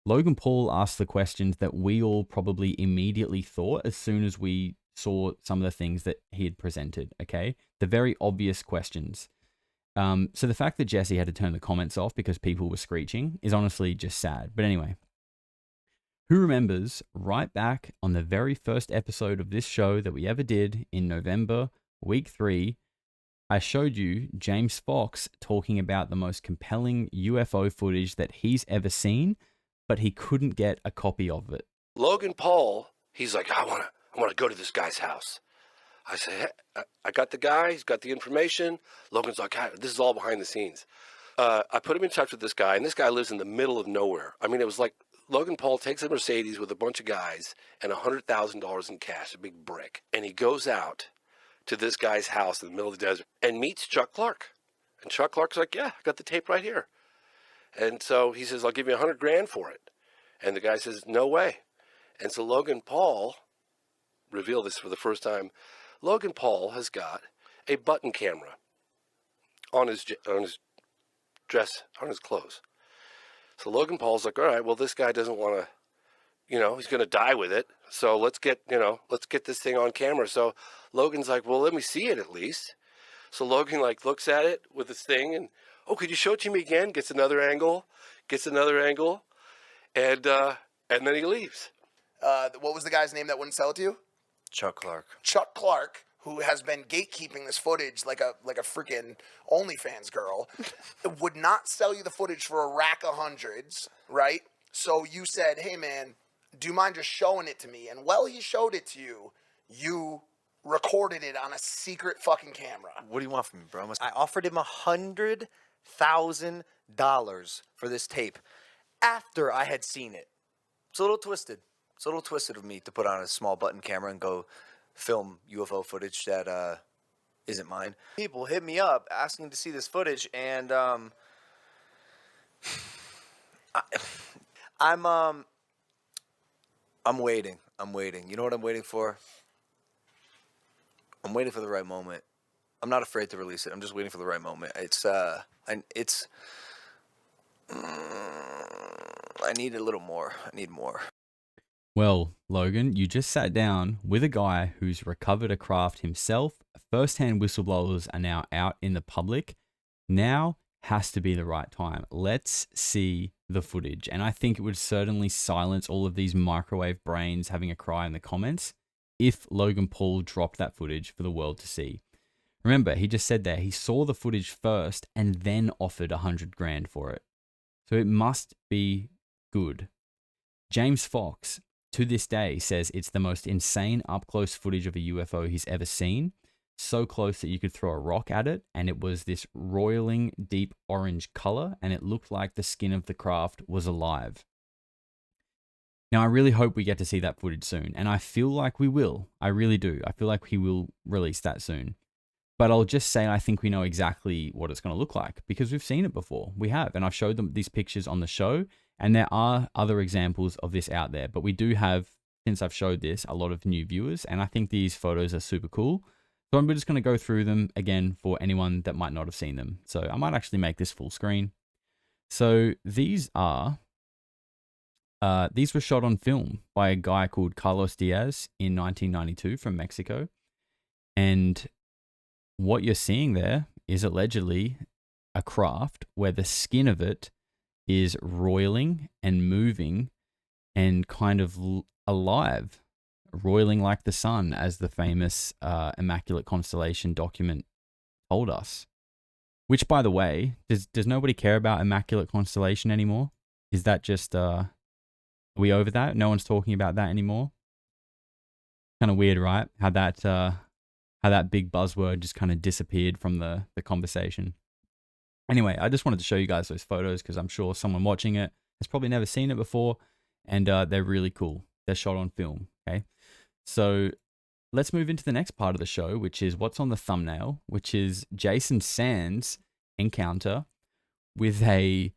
Logan Paul asked the questions that we all probably immediately thought as soon as we saw some of the things that he had presented, okay? The very obvious questions. So the fact that Jesse had to turn the comments off because people were screeching is honestly just sad. But anyway, who remembers right back on the very first episode of this show that we ever did in November, week 3, I showed you James Fox talking about the most compelling UFO footage that he's ever seen, but he couldn't get a copy of it. Logan Paul, he's like, I want to go to this guy's house. I say, hey, I got the guy. He's got the information. Logan's like, this is all behind the scenes. I put him in touch with this guy, and this guy lives in the middle of nowhere. I mean, it was like Logan Paul takes a Mercedes with a bunch of guys and $100,000 in cash, a big brick, and he goes out to this guy's house in the middle of the desert and meets Chuck Clark. And Chuck Clark's like, yeah, I got the tape right here. And so he says, I'll give you $100,000 for it. And the guy says, no way. And so Logan Paul revealed this for the first time. Logan Paul has got a button camera on his dress, on his clothes. So Logan Paul's like, all right, well, this guy doesn't want to, you know, he's going to die with it. So let's get this thing on camera. So Logan's like, well, let me see it at least. So Logan like looks at it with this thing and, oh, could you show it to me again? Gets another angle, and then he leaves. What was the guy's name that wouldn't sell it to you? Chuck Clark. Chuck Clark, who has been gatekeeping this footage like a freaking OnlyFans girl, would not sell you the footage for a rack of hundreds, right? So you said, hey man, do you mind just showing it to me? And while he showed it to you, you recorded it on a secret fucking camera. What do you want from me, bro? I offered him $100,000 for this tape after I had seen it. It's a little twisted. It's a little twisted of me to put on a small button camera and go film UFO footage that isn't mine. People hit me up asking to see this footage, and I'm waiting. You know what I'm waiting for? I'm waiting for the right moment. I'm not afraid to release it. I'm just waiting for the right moment. I need a little more. I need more. Well, Logan, you just sat down with a guy who's recovered a craft himself. First-hand whistleblowers are now out in the public. Now has to be the right time. Let's see the footage. And I think it would certainly silence all of these microwave brains having a cry in the comments if Logan Paul dropped that footage for the world to see. Remember, he just said there he saw the footage first and then offered $100,000 for it. So it must be good. James Fox, to this day, says it's the most insane up-close footage of a UFO he's ever seen. So close that you could throw a rock at it, and it was this roiling, deep orange color, and it looked like the skin of the craft was alive. Now, I really hope we get to see that footage soon, and I feel like we will. I really do. I feel like he will release that soon. But I'll just say I think we know exactly what it's going to look like, because we've seen it before. We have, and I've showed them these pictures on the show, and there are other examples of this out there. But we do have, since I've showed this, a lot of new viewers, and I think these photos are super cool. So I'm just going to go through them again for anyone that might not have seen them. So I might actually make this full screen. So these were shot on film by a guy called Carlos Diaz in 1992 from Mexico. And what you're seeing there is allegedly a craft where the skin of it is roiling and moving and kind of alive, roiling like the sun, as the famous Immaculate Constellation document told us. Which, by the way, does nobody care about Immaculate Constellation anymore? Is that just, are we over that? No one's talking about that anymore? Kind of weird, right? How that big buzzword just kind of disappeared from the conversation. Anyway, I just wanted to show you guys those photos because I'm sure someone watching it has probably never seen it before, and they're really cool. They're shot on film, okay? So let's move into the next part of the show, which is what's on the thumbnail, which is Jason Sands' encounter with a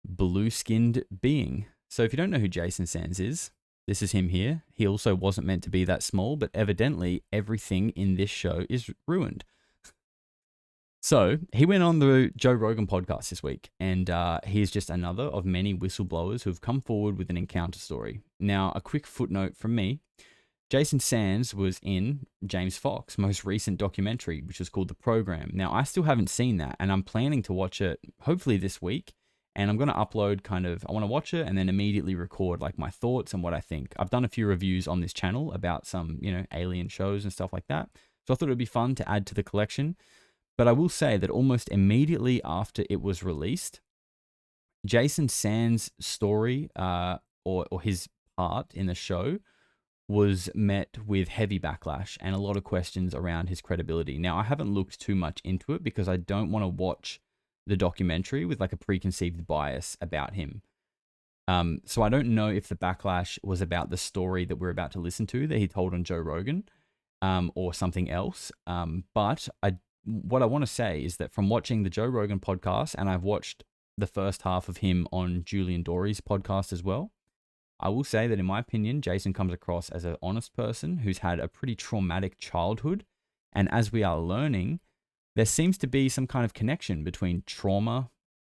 blue-skinned being. So if you don't know who Jason Sands is, this is him here. He also wasn't meant to be that small, but evidently everything in this show is ruined. So he went on the Joe Rogan podcast this week, and he's just another of many whistleblowers who have come forward with an encounter story. Now, a quick footnote from me. Jason Sands was in James Fox's most recent documentary, which was called The Program. Now, I still haven't seen that, and I'm planning to watch it hopefully this week. And I'm going to upload I want to watch it and then immediately record like my thoughts and what I think. I've done a few reviews on this channel about some, alien shows and stuff like that. So I thought it would be fun to add to the collection. But I will say that almost immediately after it was released, Jason Sands' story or his part in the show was met with heavy backlash and a lot of questions around his credibility. Now, I haven't looked too much into it because I don't want to watch the documentary with like a preconceived bias about him. So I don't know if the backlash was about the story that we're about to listen to that he told on Joe Rogan, or something else. But what I want to say is that from watching the Joe Rogan podcast, and I've watched the first half of him on Julian Dory's podcast as well, I will say that in my opinion, Jason comes across as an honest person who's had a pretty traumatic childhood. And as we are learning, there seems to be some kind of connection between trauma,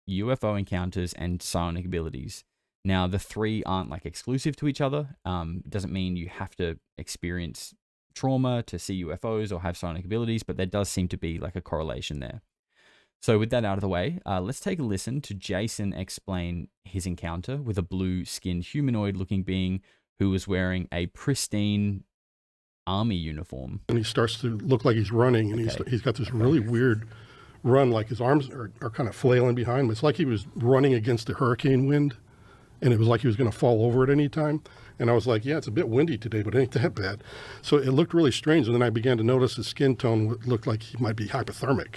UFO encounters, and psionic abilities. Now, the three aren't like exclusive to each other. It doesn't mean you have to experience trauma to see UFOs or have psionic abilities, but there does seem to be like a correlation there. So with that out of the way, let's take a listen to Jason explain his encounter with a blue-skinned humanoid-looking being who was wearing a pristine army uniform. And he starts to look like he's running, and he's got this really weird run, like his arms are kind of flailing behind him. It's like he was running against a hurricane wind, and it was like he was going to fall over at any time. And I was like, yeah, it's a bit windy today, but it ain't that bad. So it looked really strange, and then I began to notice his skin tone looked like he might be hypothermic.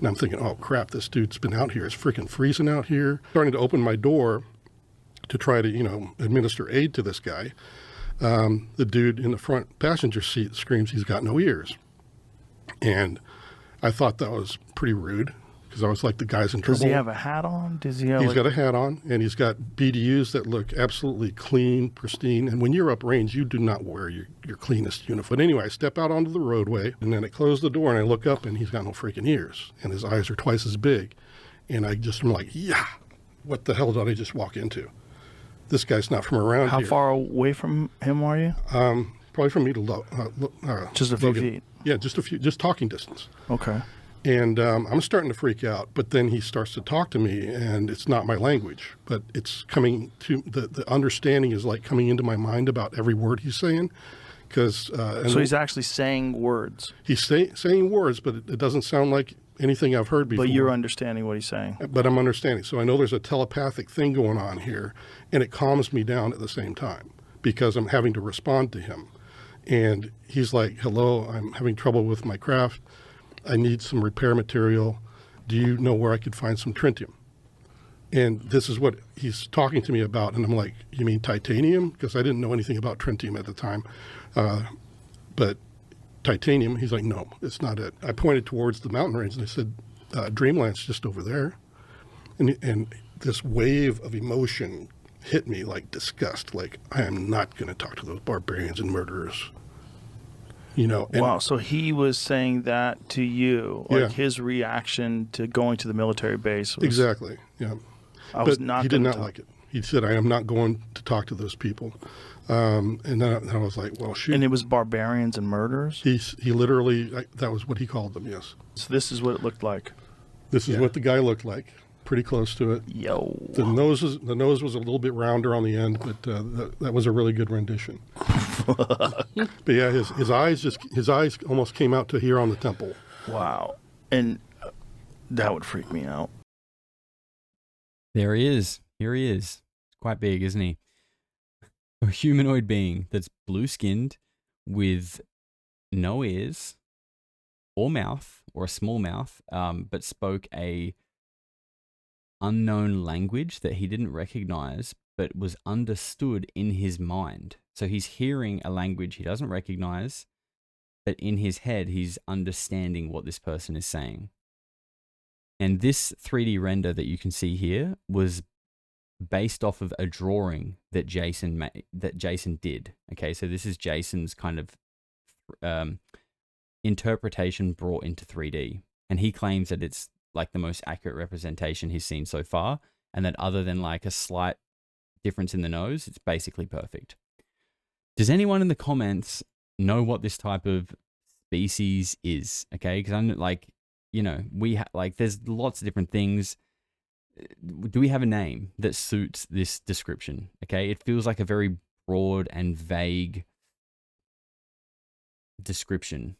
And I'm thinking, oh crap, this dude's been out here. It's freaking freezing out here. Starting to open my door to try to, administer aid to this guy. The dude in the front passenger seat screams he's got no ears. And I thought that was pretty rude because I was like, the guy's in trouble. Does he have a hat on? He's got a hat on, and he's got BDUs that look absolutely clean, pristine. And when you're uprange, you do not wear your cleanest uniform. But anyway, I step out onto the roadway, and then I close the door, and I look up, and he's got no freaking ears. And his eyes are twice as big. And I'm like, yeah, what the hell did I just walk into? This guy's not from around here. How far away from him are you? Probably from me to just a few Logan. feet. Yeah, just talking distance. Okay. And I'm starting to freak out, but then he starts to talk to me, and it's not my language, but it's coming to the understanding is like coming into my mind about every word he's saying. So he's actually saying words. He's saying words, but it doesn't sound like anything I've heard before. But you're understanding what he's saying. But I'm understanding. So I know there's a telepathic thing going on here, and it calms me down at the same time because I'm having to respond to him. And he's like, hello, I'm having trouble with my craft. I need some repair material. Do you know where I could find some tritium? And this is what he's talking to me about. And I'm like, you mean titanium? Because I didn't know anything about tritium at the time. But titanium, he's like, no, it's not it. I pointed towards the mountain range and I said, Dreamland's just over there. And this wave of emotion hit me like disgust. Like, I am not going to talk to those barbarians and murderers. Wow, so he was saying that to you, like his reaction to going to the military base was... Exactly, yeah. He did not like it. He said, I am not going to talk to those people. And then I was like, well, shoot. And it was barbarians and murderers? He literally, that was what he called them, yes. So this is what it looked like? This is what the guy looked like. Pretty close to it. Yo. The nose was a little bit rounder on the end, but that was a really good rendition. But yeah, his eyes almost came out to here on the temple. Wow. And that would freak me out. There he is. Here he is. Quite big, isn't he? A humanoid being that's blue-skinned with no ears or mouth, or a small mouth, but spoke a unknown language that he didn't recognize, but was understood in his mind. So he's hearing a language he doesn't recognize, but in his head, he's understanding what this person is saying. And this 3D render that you can see here was based off of a drawing that Jason did. Okay, so this is Jason's kind of interpretation brought into 3D, and he claims that it's like the most accurate representation he's seen so far, and that other than like a slight difference in the nose, it's basically perfect. Does anyone in the comments know what this type of species is? Okay, because I'm like, there's lots of different things. Do we have a name that suits this description? Okay, it feels like a very broad and vague description.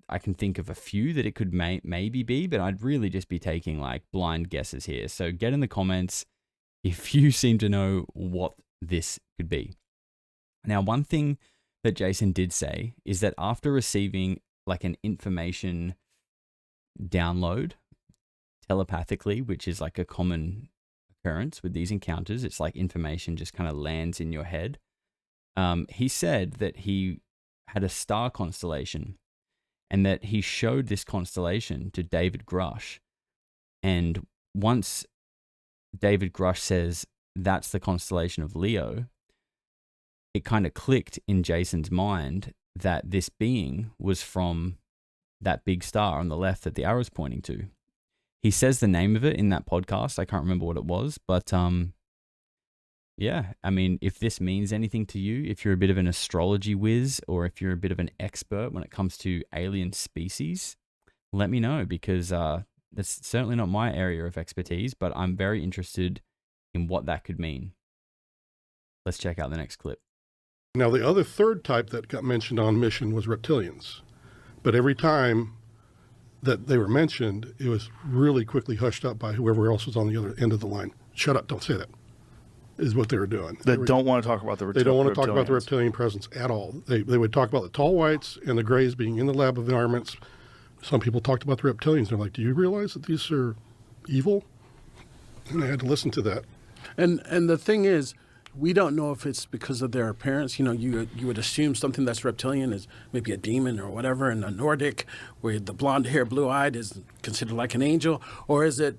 I can think of a few that it could maybe be, but I'd really just be taking like blind guesses here. So get in the comments if you seem to know what this could be. Now, one thing that Jason did say is that after receiving like an information download telepathically, which is like a common occurrence with these encounters, it's like information just kind of lands in your head. He said that he had a star constellation and that he showed this constellation to David Grush. And once David Grush says that's the constellation of Leo, it kind of clicked in Jason's mind that this being was from that big star on the left that the arrow's pointing to. He says the name of it in that podcast. I can't remember what it was, but yeah, I mean, if this means anything to you, if you're a bit of an astrology whiz or if you're a bit of an expert when it comes to alien species, let me know, because that's certainly not my area of expertise, but I'm very interested in what that could mean. Let's check out the next clip. Now, the other third type that got mentioned on Mission was reptilians. But every time that they were mentioned, it was really quickly hushed up by whoever else was on the other end of the line. Shut up, don't say that, is what they were doing. They don't want to talk about the They don't want to talk about the reptilian presence at all. They would talk about the tall whites and the grays being in the lab environments. Some people talked about the reptilians. They're like, do you realize that these are evil? And I had to listen to that. And the thing is, we don't know if it's because of their appearance. You would assume something that's reptilian is maybe a demon or whatever in the Nordic, where the blonde hair, blue-eyed is considered like an angel, or is it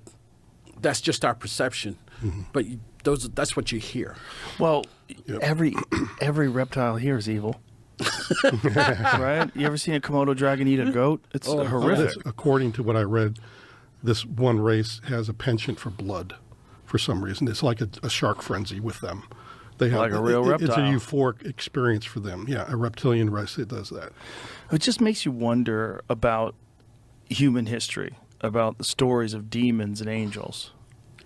that's just our perception? Mm-hmm. But that's what you hear. Well, yep. every reptile here is evil. Right? You ever seen a Komodo dragon eat a goat? It's horrific. According to what I read, this one race has a penchant for blood for some reason. It's like a shark frenzy with them. They have like a real reptile. It's a euphoric experience for them. Yeah, a reptilian race that does that. It just makes you wonder about human history, about the stories of demons and angels.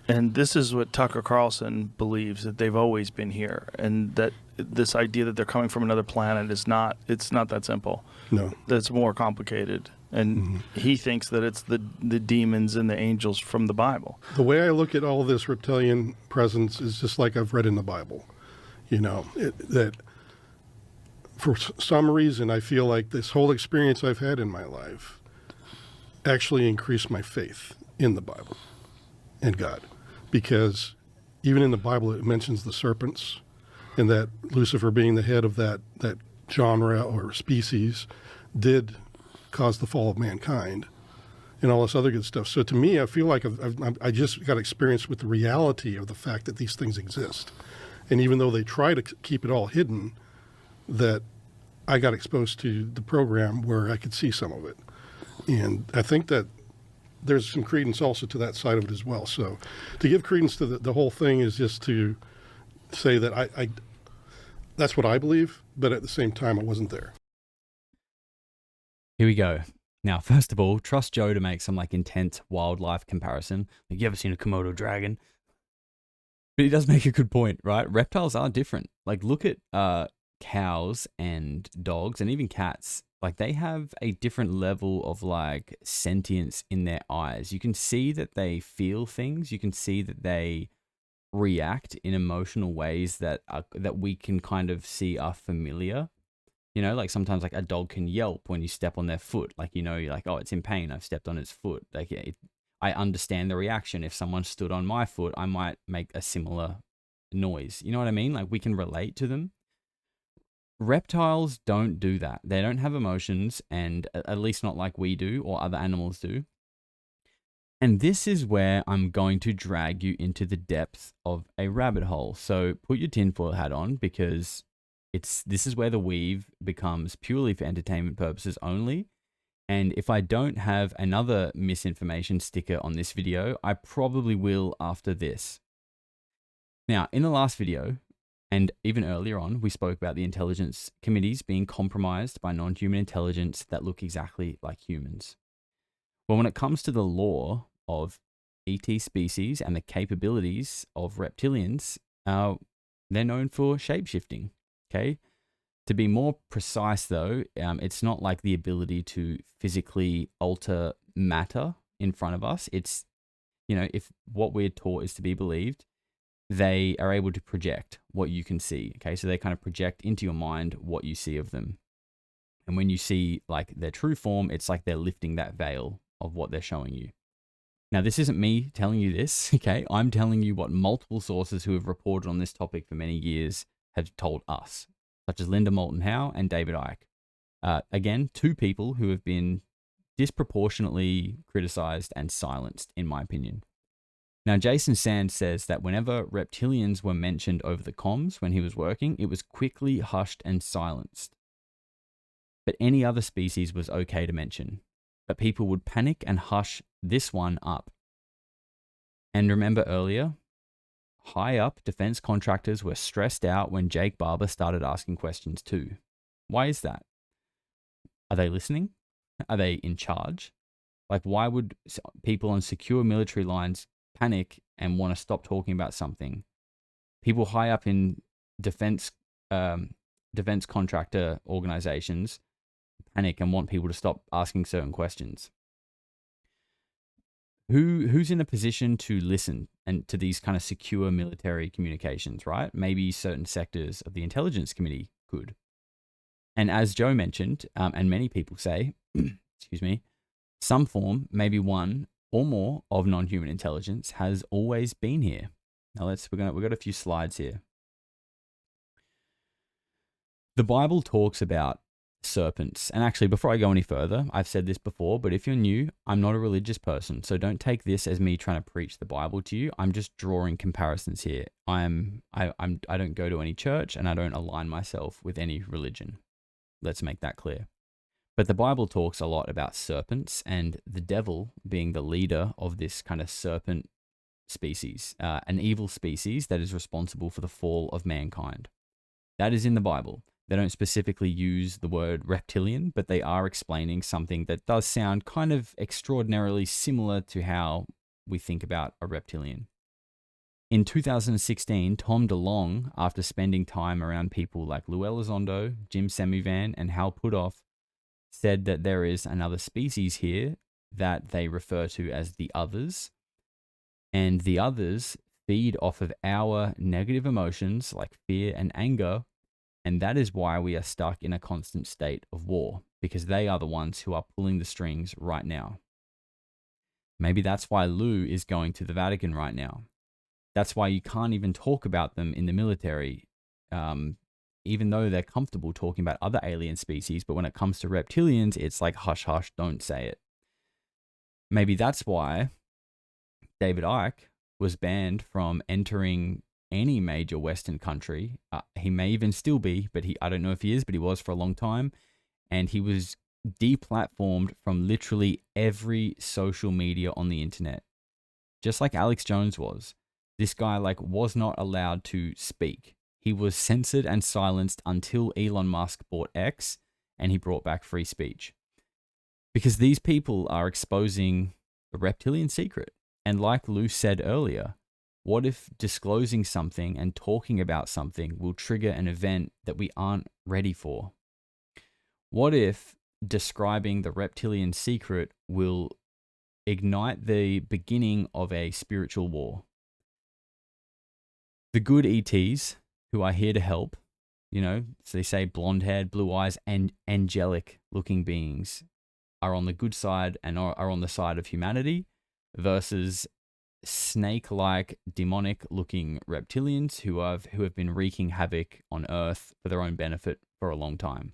And this is what Tucker Carlson believes, that they've always been here, and that this idea that they're coming from another planet it's not that simple. No. That's more complicated. And he thinks that it's the demons and the angels from the Bible. The way I look at all this reptilian presence is just like I've read in the Bible. That for some reason I feel like this whole experience I've had in my life actually increased my faith in the Bible and God. Because even in the Bible it mentions the serpents, and that Lucifer, being the head of that genre or species, did cause the fall of mankind and all this other good stuff. So to me, I feel like I just got experience with the reality of the fact that these things exist. And even though they try to keep it all hidden, that I got exposed to the program where I could see some of it. And I think that there's some credence also to that side of it as well. So to give credence to the whole thing is just to say that I that's what I believe, but at the same time, I wasn't there. Here we go. Now, first of all, trust Joe to make some like intense wildlife comparison. Like, you ever seen a Komodo dragon? But he does make a good point, right? Reptiles are different. Like, look at cows and dogs and even cats. Like, they have a different level of like sentience in their eyes. You can see that they feel things. You can see that they react in emotional ways that we can kind of see are familiar. Like sometimes like a dog can yelp when you step on their foot. Like, you're like, oh, it's in pain. I've stepped on its foot. Like, I understand the reaction. If someone stood on my foot, I might make a similar noise. You know what I mean? Like, we can relate to them. Reptiles don't do that. They don't have emotions, and at least not like we do or other animals do. And this is where I'm going to drag you into the depths of a rabbit hole. So put your tinfoil hat on, because this is where the weave becomes purely for entertainment purposes only. And if I don't have another misinformation sticker on this video, I probably will after this. Now, in the last video, and even earlier on, we spoke about the intelligence committees being compromised by non-human intelligence that look exactly like humans. Well, when it comes to the law of ET species and the capabilities of reptilians, they're known for shapeshifting, okay? To be more precise, though, it's not like the ability to physically alter matter in front of us. It's, if what we're taught is to be believed, they are able to project what you can see, okay? So they kind of project into your mind what you see of them. And when you see like their true form, it's like they're lifting that veil of what they're showing you. Now, this isn't me telling you this, okay? I'm telling you what multiple sources who have reported on this topic for many years have told us, such as Linda Moulton Howe and David Icke. Again, two people who have been disproportionately criticized and silenced, in my opinion. Now, Jason Sands says that whenever reptilians were mentioned over the comms when he was working, it was quickly hushed and silenced. But any other species was okay to mention. But people would panic and hush this one up. And remember earlier, high up defense contractors were stressed out when Jake Barber started asking questions too. Why is that? Are they listening? Are they in charge? Like, why would people on secure military lines panic and want to stop talking about something? People high up in defense contractor organizations panic and want people to stop asking certain questions. Who's in a position to listen and to these kind of secure military communications, right? Maybe certain sectors of the intelligence committee could. And as Joe mentioned, and many people say, excuse me, some form, maybe one or more of non-human intelligence has always been here. Now we've got a few slides here. The Bible talks about serpents. And actually, before I go any further, I've said this before, but if you're new, I'm not a religious person, so don't take this as me trying to preach the Bible to you. I'm just drawing comparisons here. I don't go to any church, and I don't align myself with any religion. Let's make that clear. But the Bible talks a lot about serpents and the devil being the leader of this kind of serpent species, an evil species that is responsible for the fall of mankind. That is in the Bible. They don't specifically use the word reptilian, but they are explaining something that does sound kind of extraordinarily similar to how we think about a reptilian. In 2016, Tom DeLonge, after spending time around people like Lou Elizondo, Jim Semivan, and Hal Puthoff, said that there is another species here that they refer to as the others, and the others feed off of our negative emotions like fear and anger. And that is why we are stuck in a constant state of war, because they are the ones who are pulling the strings right now. Maybe that's why Lou is going to the Vatican right now. That's why you can't even talk about them in the military, even though they're comfortable talking about other alien species. But when it comes to reptilians, it's like, hush, hush, don't say it. Maybe that's why David Icke was banned from entering any major Western country. He may even still be, but I don't know if he is, but he was for a long time. And he was deplatformed from literally every social media on the internet. Just like Alex Jones was. This guy was not allowed to speak. He was censored and silenced until Elon Musk bought X and he brought back free speech. Because these people are exposing a reptilian secret. And like Lou said earlier, what if disclosing something and talking about something will trigger an event that we aren't ready for? What if describing the reptilian secret will ignite the beginning of a spiritual war? The good ETs who are here to help, so they say blonde-haired, blue eyes, and angelic-looking beings are on the good side and are on the side of humanity. versus snake-like, demonic-looking reptilians who have been wreaking havoc on Earth for their own benefit for a long time.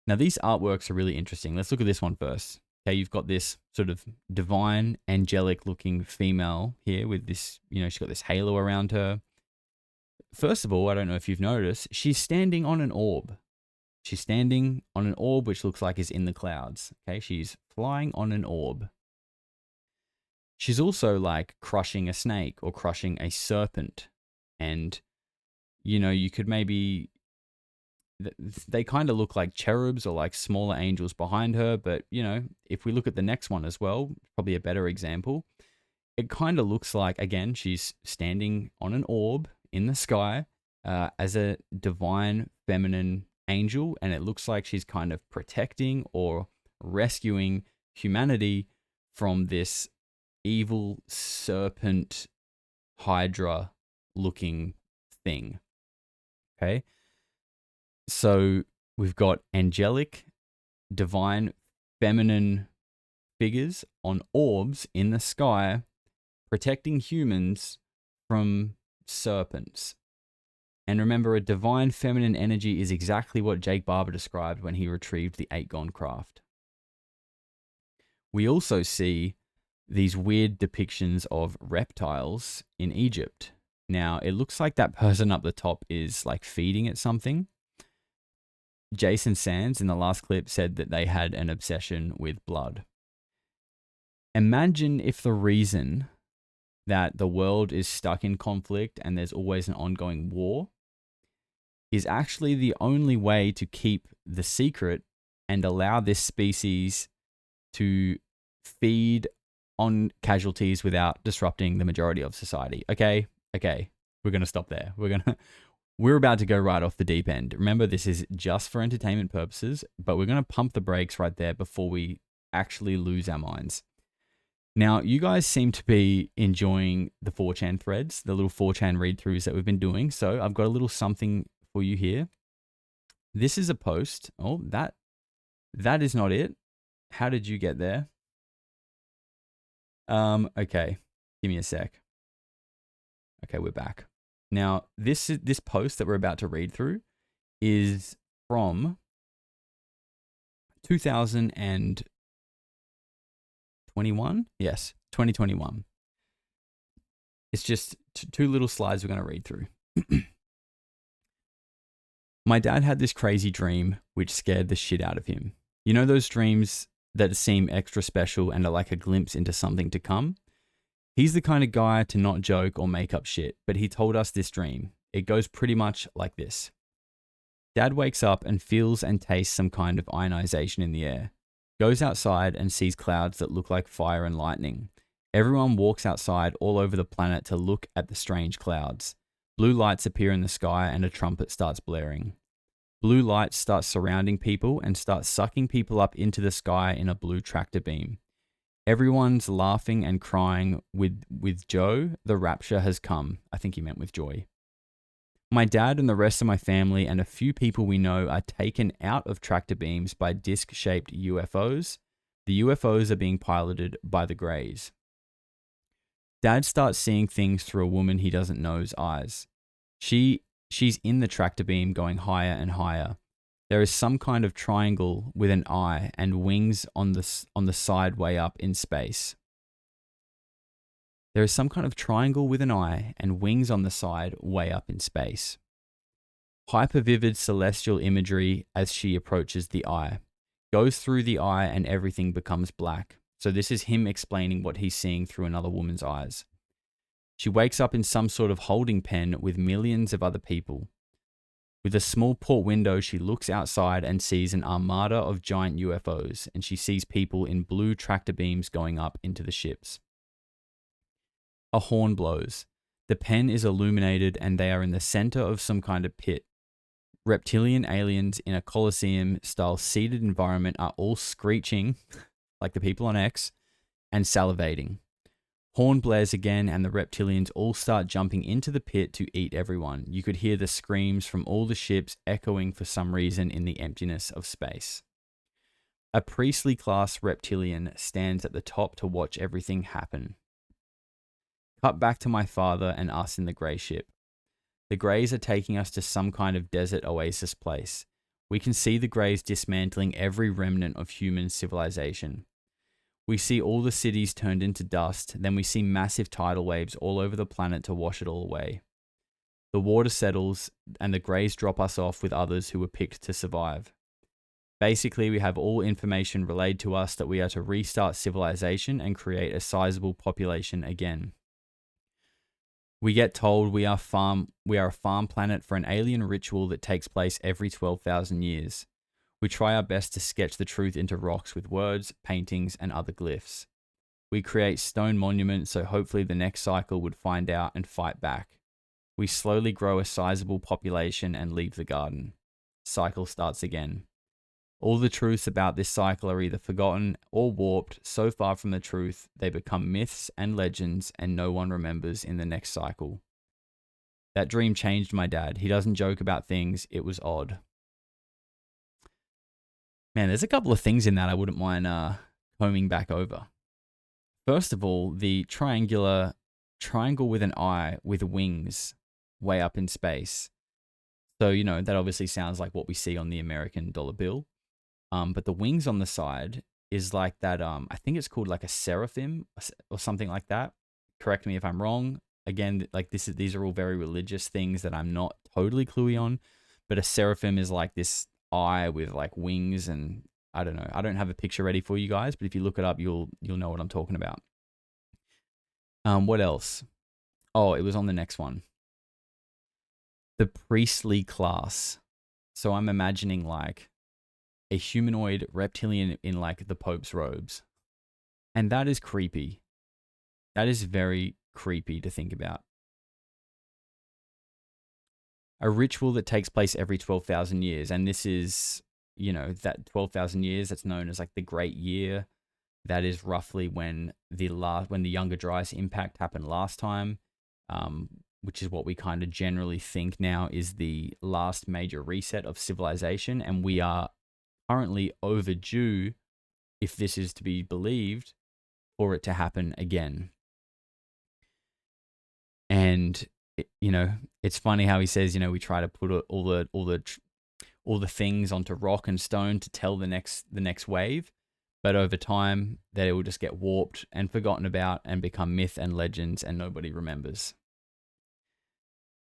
Now, these artworks are really interesting. Let's look at this one first. Okay, you've got this sort of divine, angelic-looking female here with this, she's got this halo around her. First of all, I don't know if you've noticed, she's standing on an orb. She's standing on an orb which looks like is in the clouds. Okay, she's flying on an orb. She's also like crushing a snake or crushing a serpent. And, you could maybe... They kind of look like cherubs or like smaller angels behind her. But, if we look at the next one as well, probably a better example, it kind of looks like, again, she's standing on an orb in the sky as a divine feminine angel. And it looks like she's kind of protecting or rescuing humanity from this evil serpent hydra looking thing. Okay. So we've got angelic, divine, feminine figures on orbs in the sky protecting humans from serpents. And remember, a divine feminine energy is exactly what Jake Barber described when he retrieved the 8 Gone craft. We also see these weird depictions of reptiles in Egypt. Now, it looks like that person up the top is like feeding it something. Jason Sands in the last clip said that they had an obsession with blood. Imagine if the reason that the world is stuck in conflict and there's always an ongoing war is actually the only way to keep the secret and allow this species to feed on casualties without disrupting the majority of society. Okay, we're going to stop there. We're about to go right off the deep end. Remember, this is just for entertainment purposes, but we're going to pump the brakes right there before we actually lose our minds. Now, you guys seem to be enjoying the 4chan threads, the little 4chan read-throughs that we've been doing. So I've got a little something for you here. This is a post. Oh, that is not it. How did you get there? Okay, give me a sec. Okay, we're back. Now, this post that we're about to read through is from 2021. Yes, 2021. It's just two little slides we're going to read through. My dad had this crazy dream which scared the shit out of him. You know those dreams that seem extra special and are like a glimpse into something to come? He's the kind of guy to not joke or make up shit, but he told us this dream. It goes pretty much like this. Dad wakes up and feels and tastes some kind of ionization in the air. Goes outside and sees clouds that look like fire and lightning. Everyone walks outside all over the planet to look at the strange clouds. Blue lights appear in the sky and a trumpet starts blaring. Blue lights start surrounding people and start sucking people up into the sky in a blue tractor beam. Everyone's laughing and crying with Joe. The rapture has come. I think he meant with joy. My dad and the rest of my family and a few people we know are taken out of tractor beams by disc-shaped UFOs. The UFOs are being piloted by the Greys. Dad starts seeing things through a woman he doesn't know's eyes. She's in the tractor beam going higher and higher. There is some kind of triangle with an eye and wings on the side way up in space. There is some kind of triangle with an eye and wings on the side way up in space. Hyper-vivid celestial imagery as she approaches the eye. Goes through the eye and everything becomes black. So this is him explaining what he's seeing through another woman's eyes. She wakes up in some sort of holding pen with millions of other people. With a small port window, she looks outside and sees an armada of giant UFOs, and she sees people in blue tractor beams going up into the ships. A horn blows. The pen is illuminated and they are in the center of some kind of pit. Reptilian aliens in a Colosseum-style seated environment are all screeching, like the people on X, and salivating. Horn blares again and the reptilians all start jumping into the pit to eat everyone. You could hear the screams from all the ships echoing for some reason in the emptiness of space. A priestly class reptilian stands at the top to watch everything happen. Cut back to my father and us in the grey ship. The Greys are taking us to some kind of desert oasis place. We can see the Greys dismantling every remnant of human civilization. We see all the cities turned into dust, then we see massive tidal waves all over the planet to wash it all away. The water settles, and the Greys drop us off with others who were picked to survive. Basically, we have all information relayed to us that we are to restart civilization and create a sizable population again. We get told we are a farm planet for an alien ritual that takes place every 12,000 years. We try our best to sketch the truth into rocks with words, paintings, and other glyphs. We create stone monuments so hopefully the next cycle would find out and fight back. We slowly grow a sizable population and leave the garden. Cycle starts again. All the truths about this cycle are either forgotten or warped so far from the truth they become myths and legends and no one remembers in the next cycle. That dream changed my dad. He doesn't joke about things. It was odd. Man, there's a couple of things in that I wouldn't mind combing back over. First of all, the triangle with an eye with wings way up in space. So, you know, that obviously sounds like what we see on the American dollar bill. But the wings on the side is like that, I think it's called like a seraphim or something like that. Correct me if I'm wrong. Again, like these are all very religious things that I'm not totally cluey on. But a seraphim is like this eye with like wings, and I don't know. I don't have a picture ready for you guys, but if you look it up, you'll know what I'm talking about. What else? Oh, it was on the next one. The priestly class. So I'm imagining like a humanoid reptilian in like the Pope's robes. And that is creepy. That is very creepy to think about. A ritual that takes place every 12,000 years. And this is, you know, that 12,000 years that's known as like the Great Year. That is roughly when the Younger Dryas impact happened last time, which is what we kind of generally think now is the last major reset of civilization. And we are currently overdue, if this is to be believed, for it to happen again. And you know, it's funny how he says, you know, we try to put all the things onto rock and stone to tell the next wave, but over time that it will just get warped and forgotten about and become myth and legends and nobody remembers.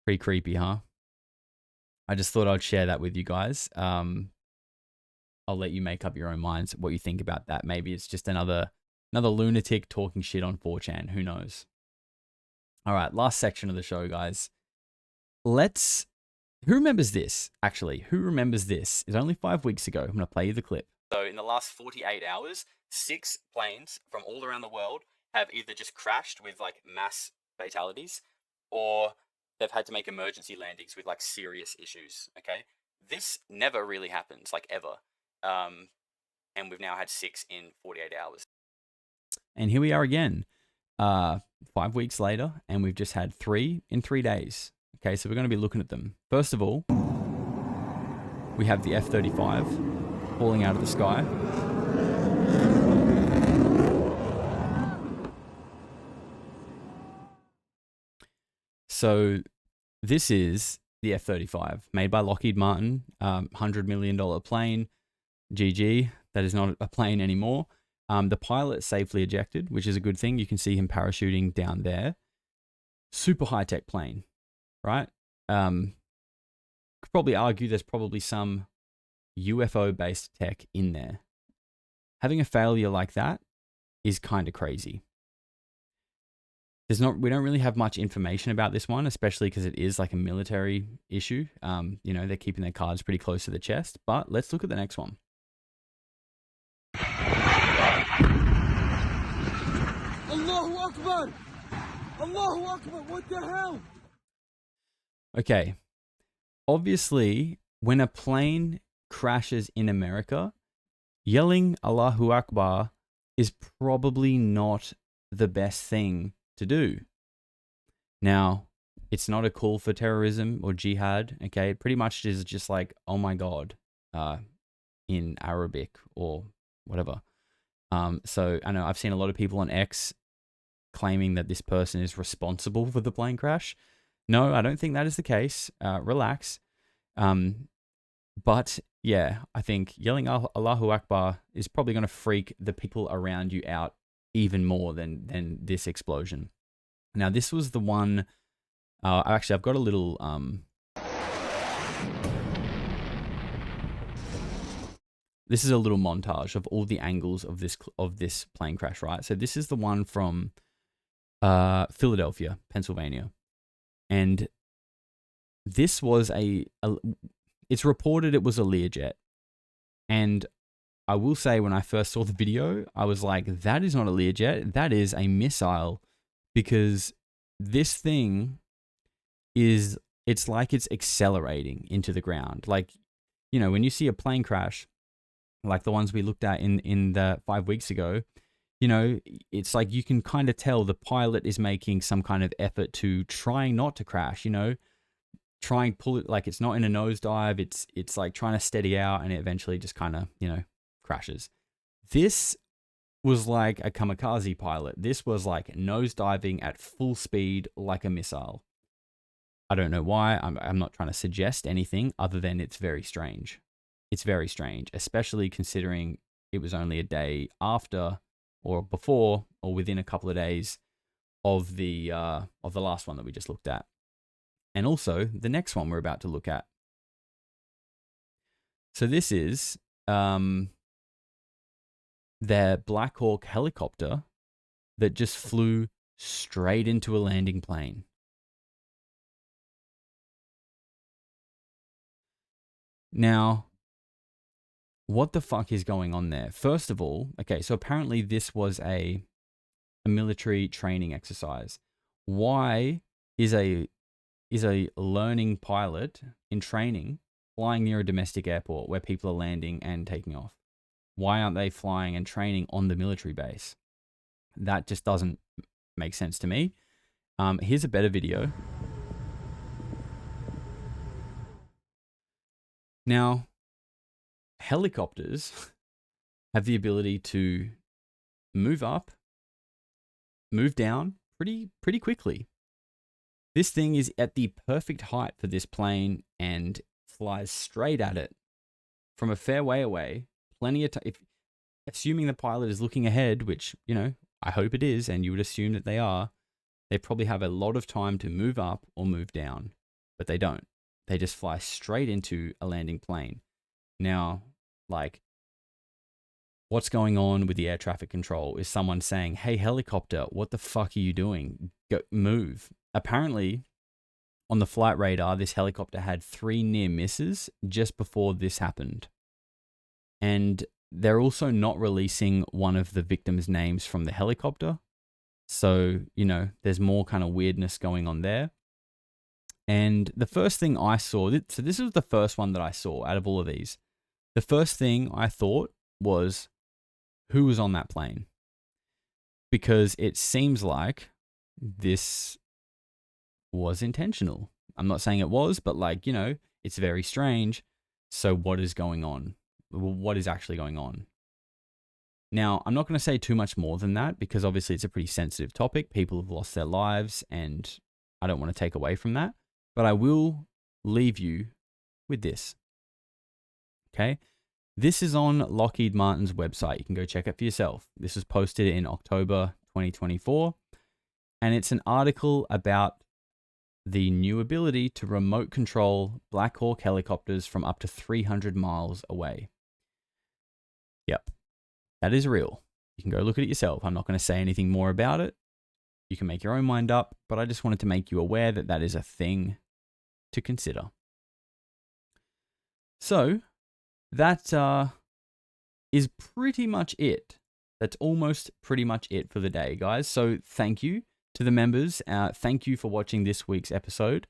Pretty creepy, huh? I just thought I'd share that with you guys. I'll let you make up your own minds what you think about that. Maybe it's just another lunatic talking shit on 4chan. Who knows? All right, last section of the show, guys. Who remembers this? Actually, who remembers this? It's only 5 weeks ago. I'm going to play you the clip. So in the last 48 hours, 6 planes from all around the world have either just crashed with like mass fatalities or they've had to make emergency landings with like serious issues. Okay. This never really happens, like ever. And we've now had 6 in 48 hours. And here we are again, 5 weeks later, and we've just had 3 in 3 days. Okay, so we're going to be looking at them. First of all, we have the F-35 falling out of the sky. So this is the F-35, made by Lockheed Martin, $100 million plane. GG, that is not a plane anymore. The pilot safely ejected, which is a good thing. You can see him parachuting down there. Super high-tech plane, right? Could probably argue there's probably some UFO-based tech in there. Having a failure like that is kind of crazy. We don't really have much information about this one, especially because it is like a military issue. You know, they're keeping their cards pretty close to the chest. But let's look at the next one. Allahu Akbar! Allahu Akbar! What the hell? Okay. Obviously, when a plane crashes in America, yelling Allahu Akbar is probably not the best thing to do. Now, it's not a call for terrorism or jihad, okay? It pretty much is just like, oh my God, in Arabic or whatever. So I know I've seen a lot of people on X claiming that this person is responsible for the plane crash. No, I don't think that is the case. Relax. But yeah, I think yelling Allahu Akbar is probably going to freak the people around you out even more than this explosion. Now, this was the one. Actually, I've got a little. This is a little montage of all the angles of this plane crash, right? So this is the one from Philadelphia, Pennsylvania, and this was it's reported it was a Learjet, and I will say when I first saw the video, I was like, that is not a Learjet, that is a missile, because this thing it's like it's accelerating into the ground. Like, you know, when you see a plane crash, like the ones we looked at in the 5 weeks ago, you know, it's like you can kind of tell the pilot is making some kind of effort to trying not to crash, you know, try and pull it, like it's not in a nosedive, it's like trying to steady out, and it eventually just kind of, you know, crashes. This was like a kamikaze pilot. This was like nosediving at full speed like a missile. I don't know why. I'm not trying to suggest anything other than it's very strange. It's very strange, especially considering it was only a day after or before or within a couple of days of the last one that we just looked at. And also the next one we're about to look at. So this is their Black Hawk helicopter that just flew straight into a landing plane. Now, what the fuck is going on there? First of all, okay, so apparently this was a military training exercise. Why is a learning pilot in training flying near a domestic airport where people are landing and taking off? Why aren't they flying and training on the military base? That just doesn't make sense to me. Here's a better video. Now, helicopters have the ability to move up, move down pretty quickly. This thing is at the perfect height for this plane and flies straight at it from a fair way away. Plenty of time. Assuming the pilot is looking ahead, which, you know, I hope it is, and you would assume that they are, they probably have a lot of time to move up or move down, but they don't. They just fly straight into a landing plane. Now, like, what's going on with the air traffic control? Is someone saying, hey, helicopter, what the fuck are you doing? Go, move. Apparently, on the flight radar, this helicopter had 3 near misses just before this happened. And they're also not releasing one of the victims' names from the helicopter. So, you know, there's more kind of weirdness going on there. And the first thing I saw, so this was the first one that I saw out of all of these. The first thing I thought was, who was on that plane? Because it seems like this was intentional. I'm not saying it was, but like, you know, it's very strange. So what is going on? What is actually going on? Now, I'm not going to say too much more than that because obviously it's a pretty sensitive topic. People have lost their lives and I don't want to take away from that. But I will leave you with this. Okay? This is on Lockheed Martin's website. You can go check it for yourself. This was posted in October 2024. And it's an article about the new ability to remote control Black Hawk helicopters from up to 300 miles away. Yep. That is real. You can go look at it yourself. I'm not going to say anything more about it. You can make your own mind up, but I just wanted to make you aware that that is a thing to consider. So that is pretty much it. That's almost pretty much it for the day, guys. So thank you to the members. Thank you for watching this week's episode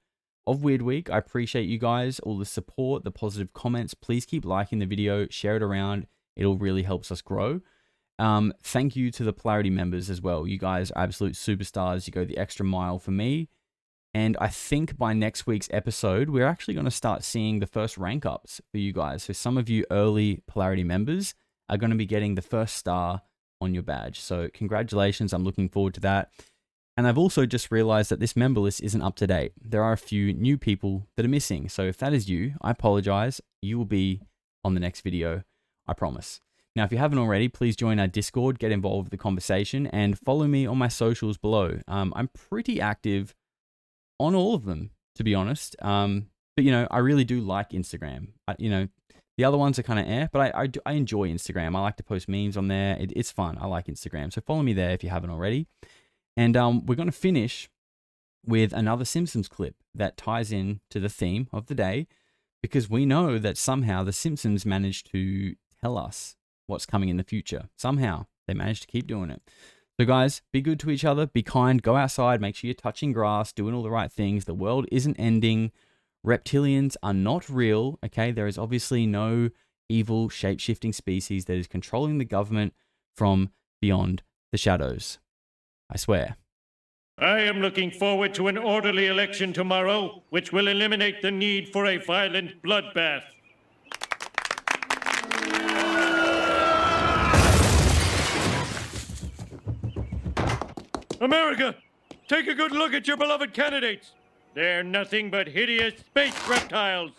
of Weird Week. I appreciate you guys, all the support, the positive comments. Please keep liking the video, share it around. It all really helps us grow. Thank you to the Polarity members as well. You guys are absolute superstars. You go the extra mile for me. And I think by next week's episode, we're actually going to start seeing the first rank ups for you guys. So some of you early Polarity members are going to be getting the first star on your badge. So congratulations. I'm looking forward to that. And I've also just realized that this member list isn't up to date. There are a few new people that are missing. So if that is you, I apologize. You will be on the next video, I promise. Now, if you haven't already, please join our Discord, get involved with the conversation, and follow me on my socials below. I'm pretty active on all of them, to be honest. But, you know, I really do like Instagram. You know, the other ones are kind of but I enjoy Instagram. I like to post memes on there. It's fun. I like Instagram. So follow me there if you haven't already. And we're going to finish with another Simpsons clip that ties in to the theme of the day, because we know that somehow the Simpsons managed to tell us what's coming in the future. Somehow they managed to keep doing it. So guys, be good to each other, be kind, go outside, make sure you're touching grass, doing all the right things. The world isn't ending. Reptilians are not real, okay? There is obviously no evil shape-shifting species that is controlling the government from beyond the shadows. I swear. I am looking forward to an orderly election tomorrow, which will eliminate the need for a violent bloodbath. America, take a good look at your beloved candidates. They're nothing but hideous space reptiles.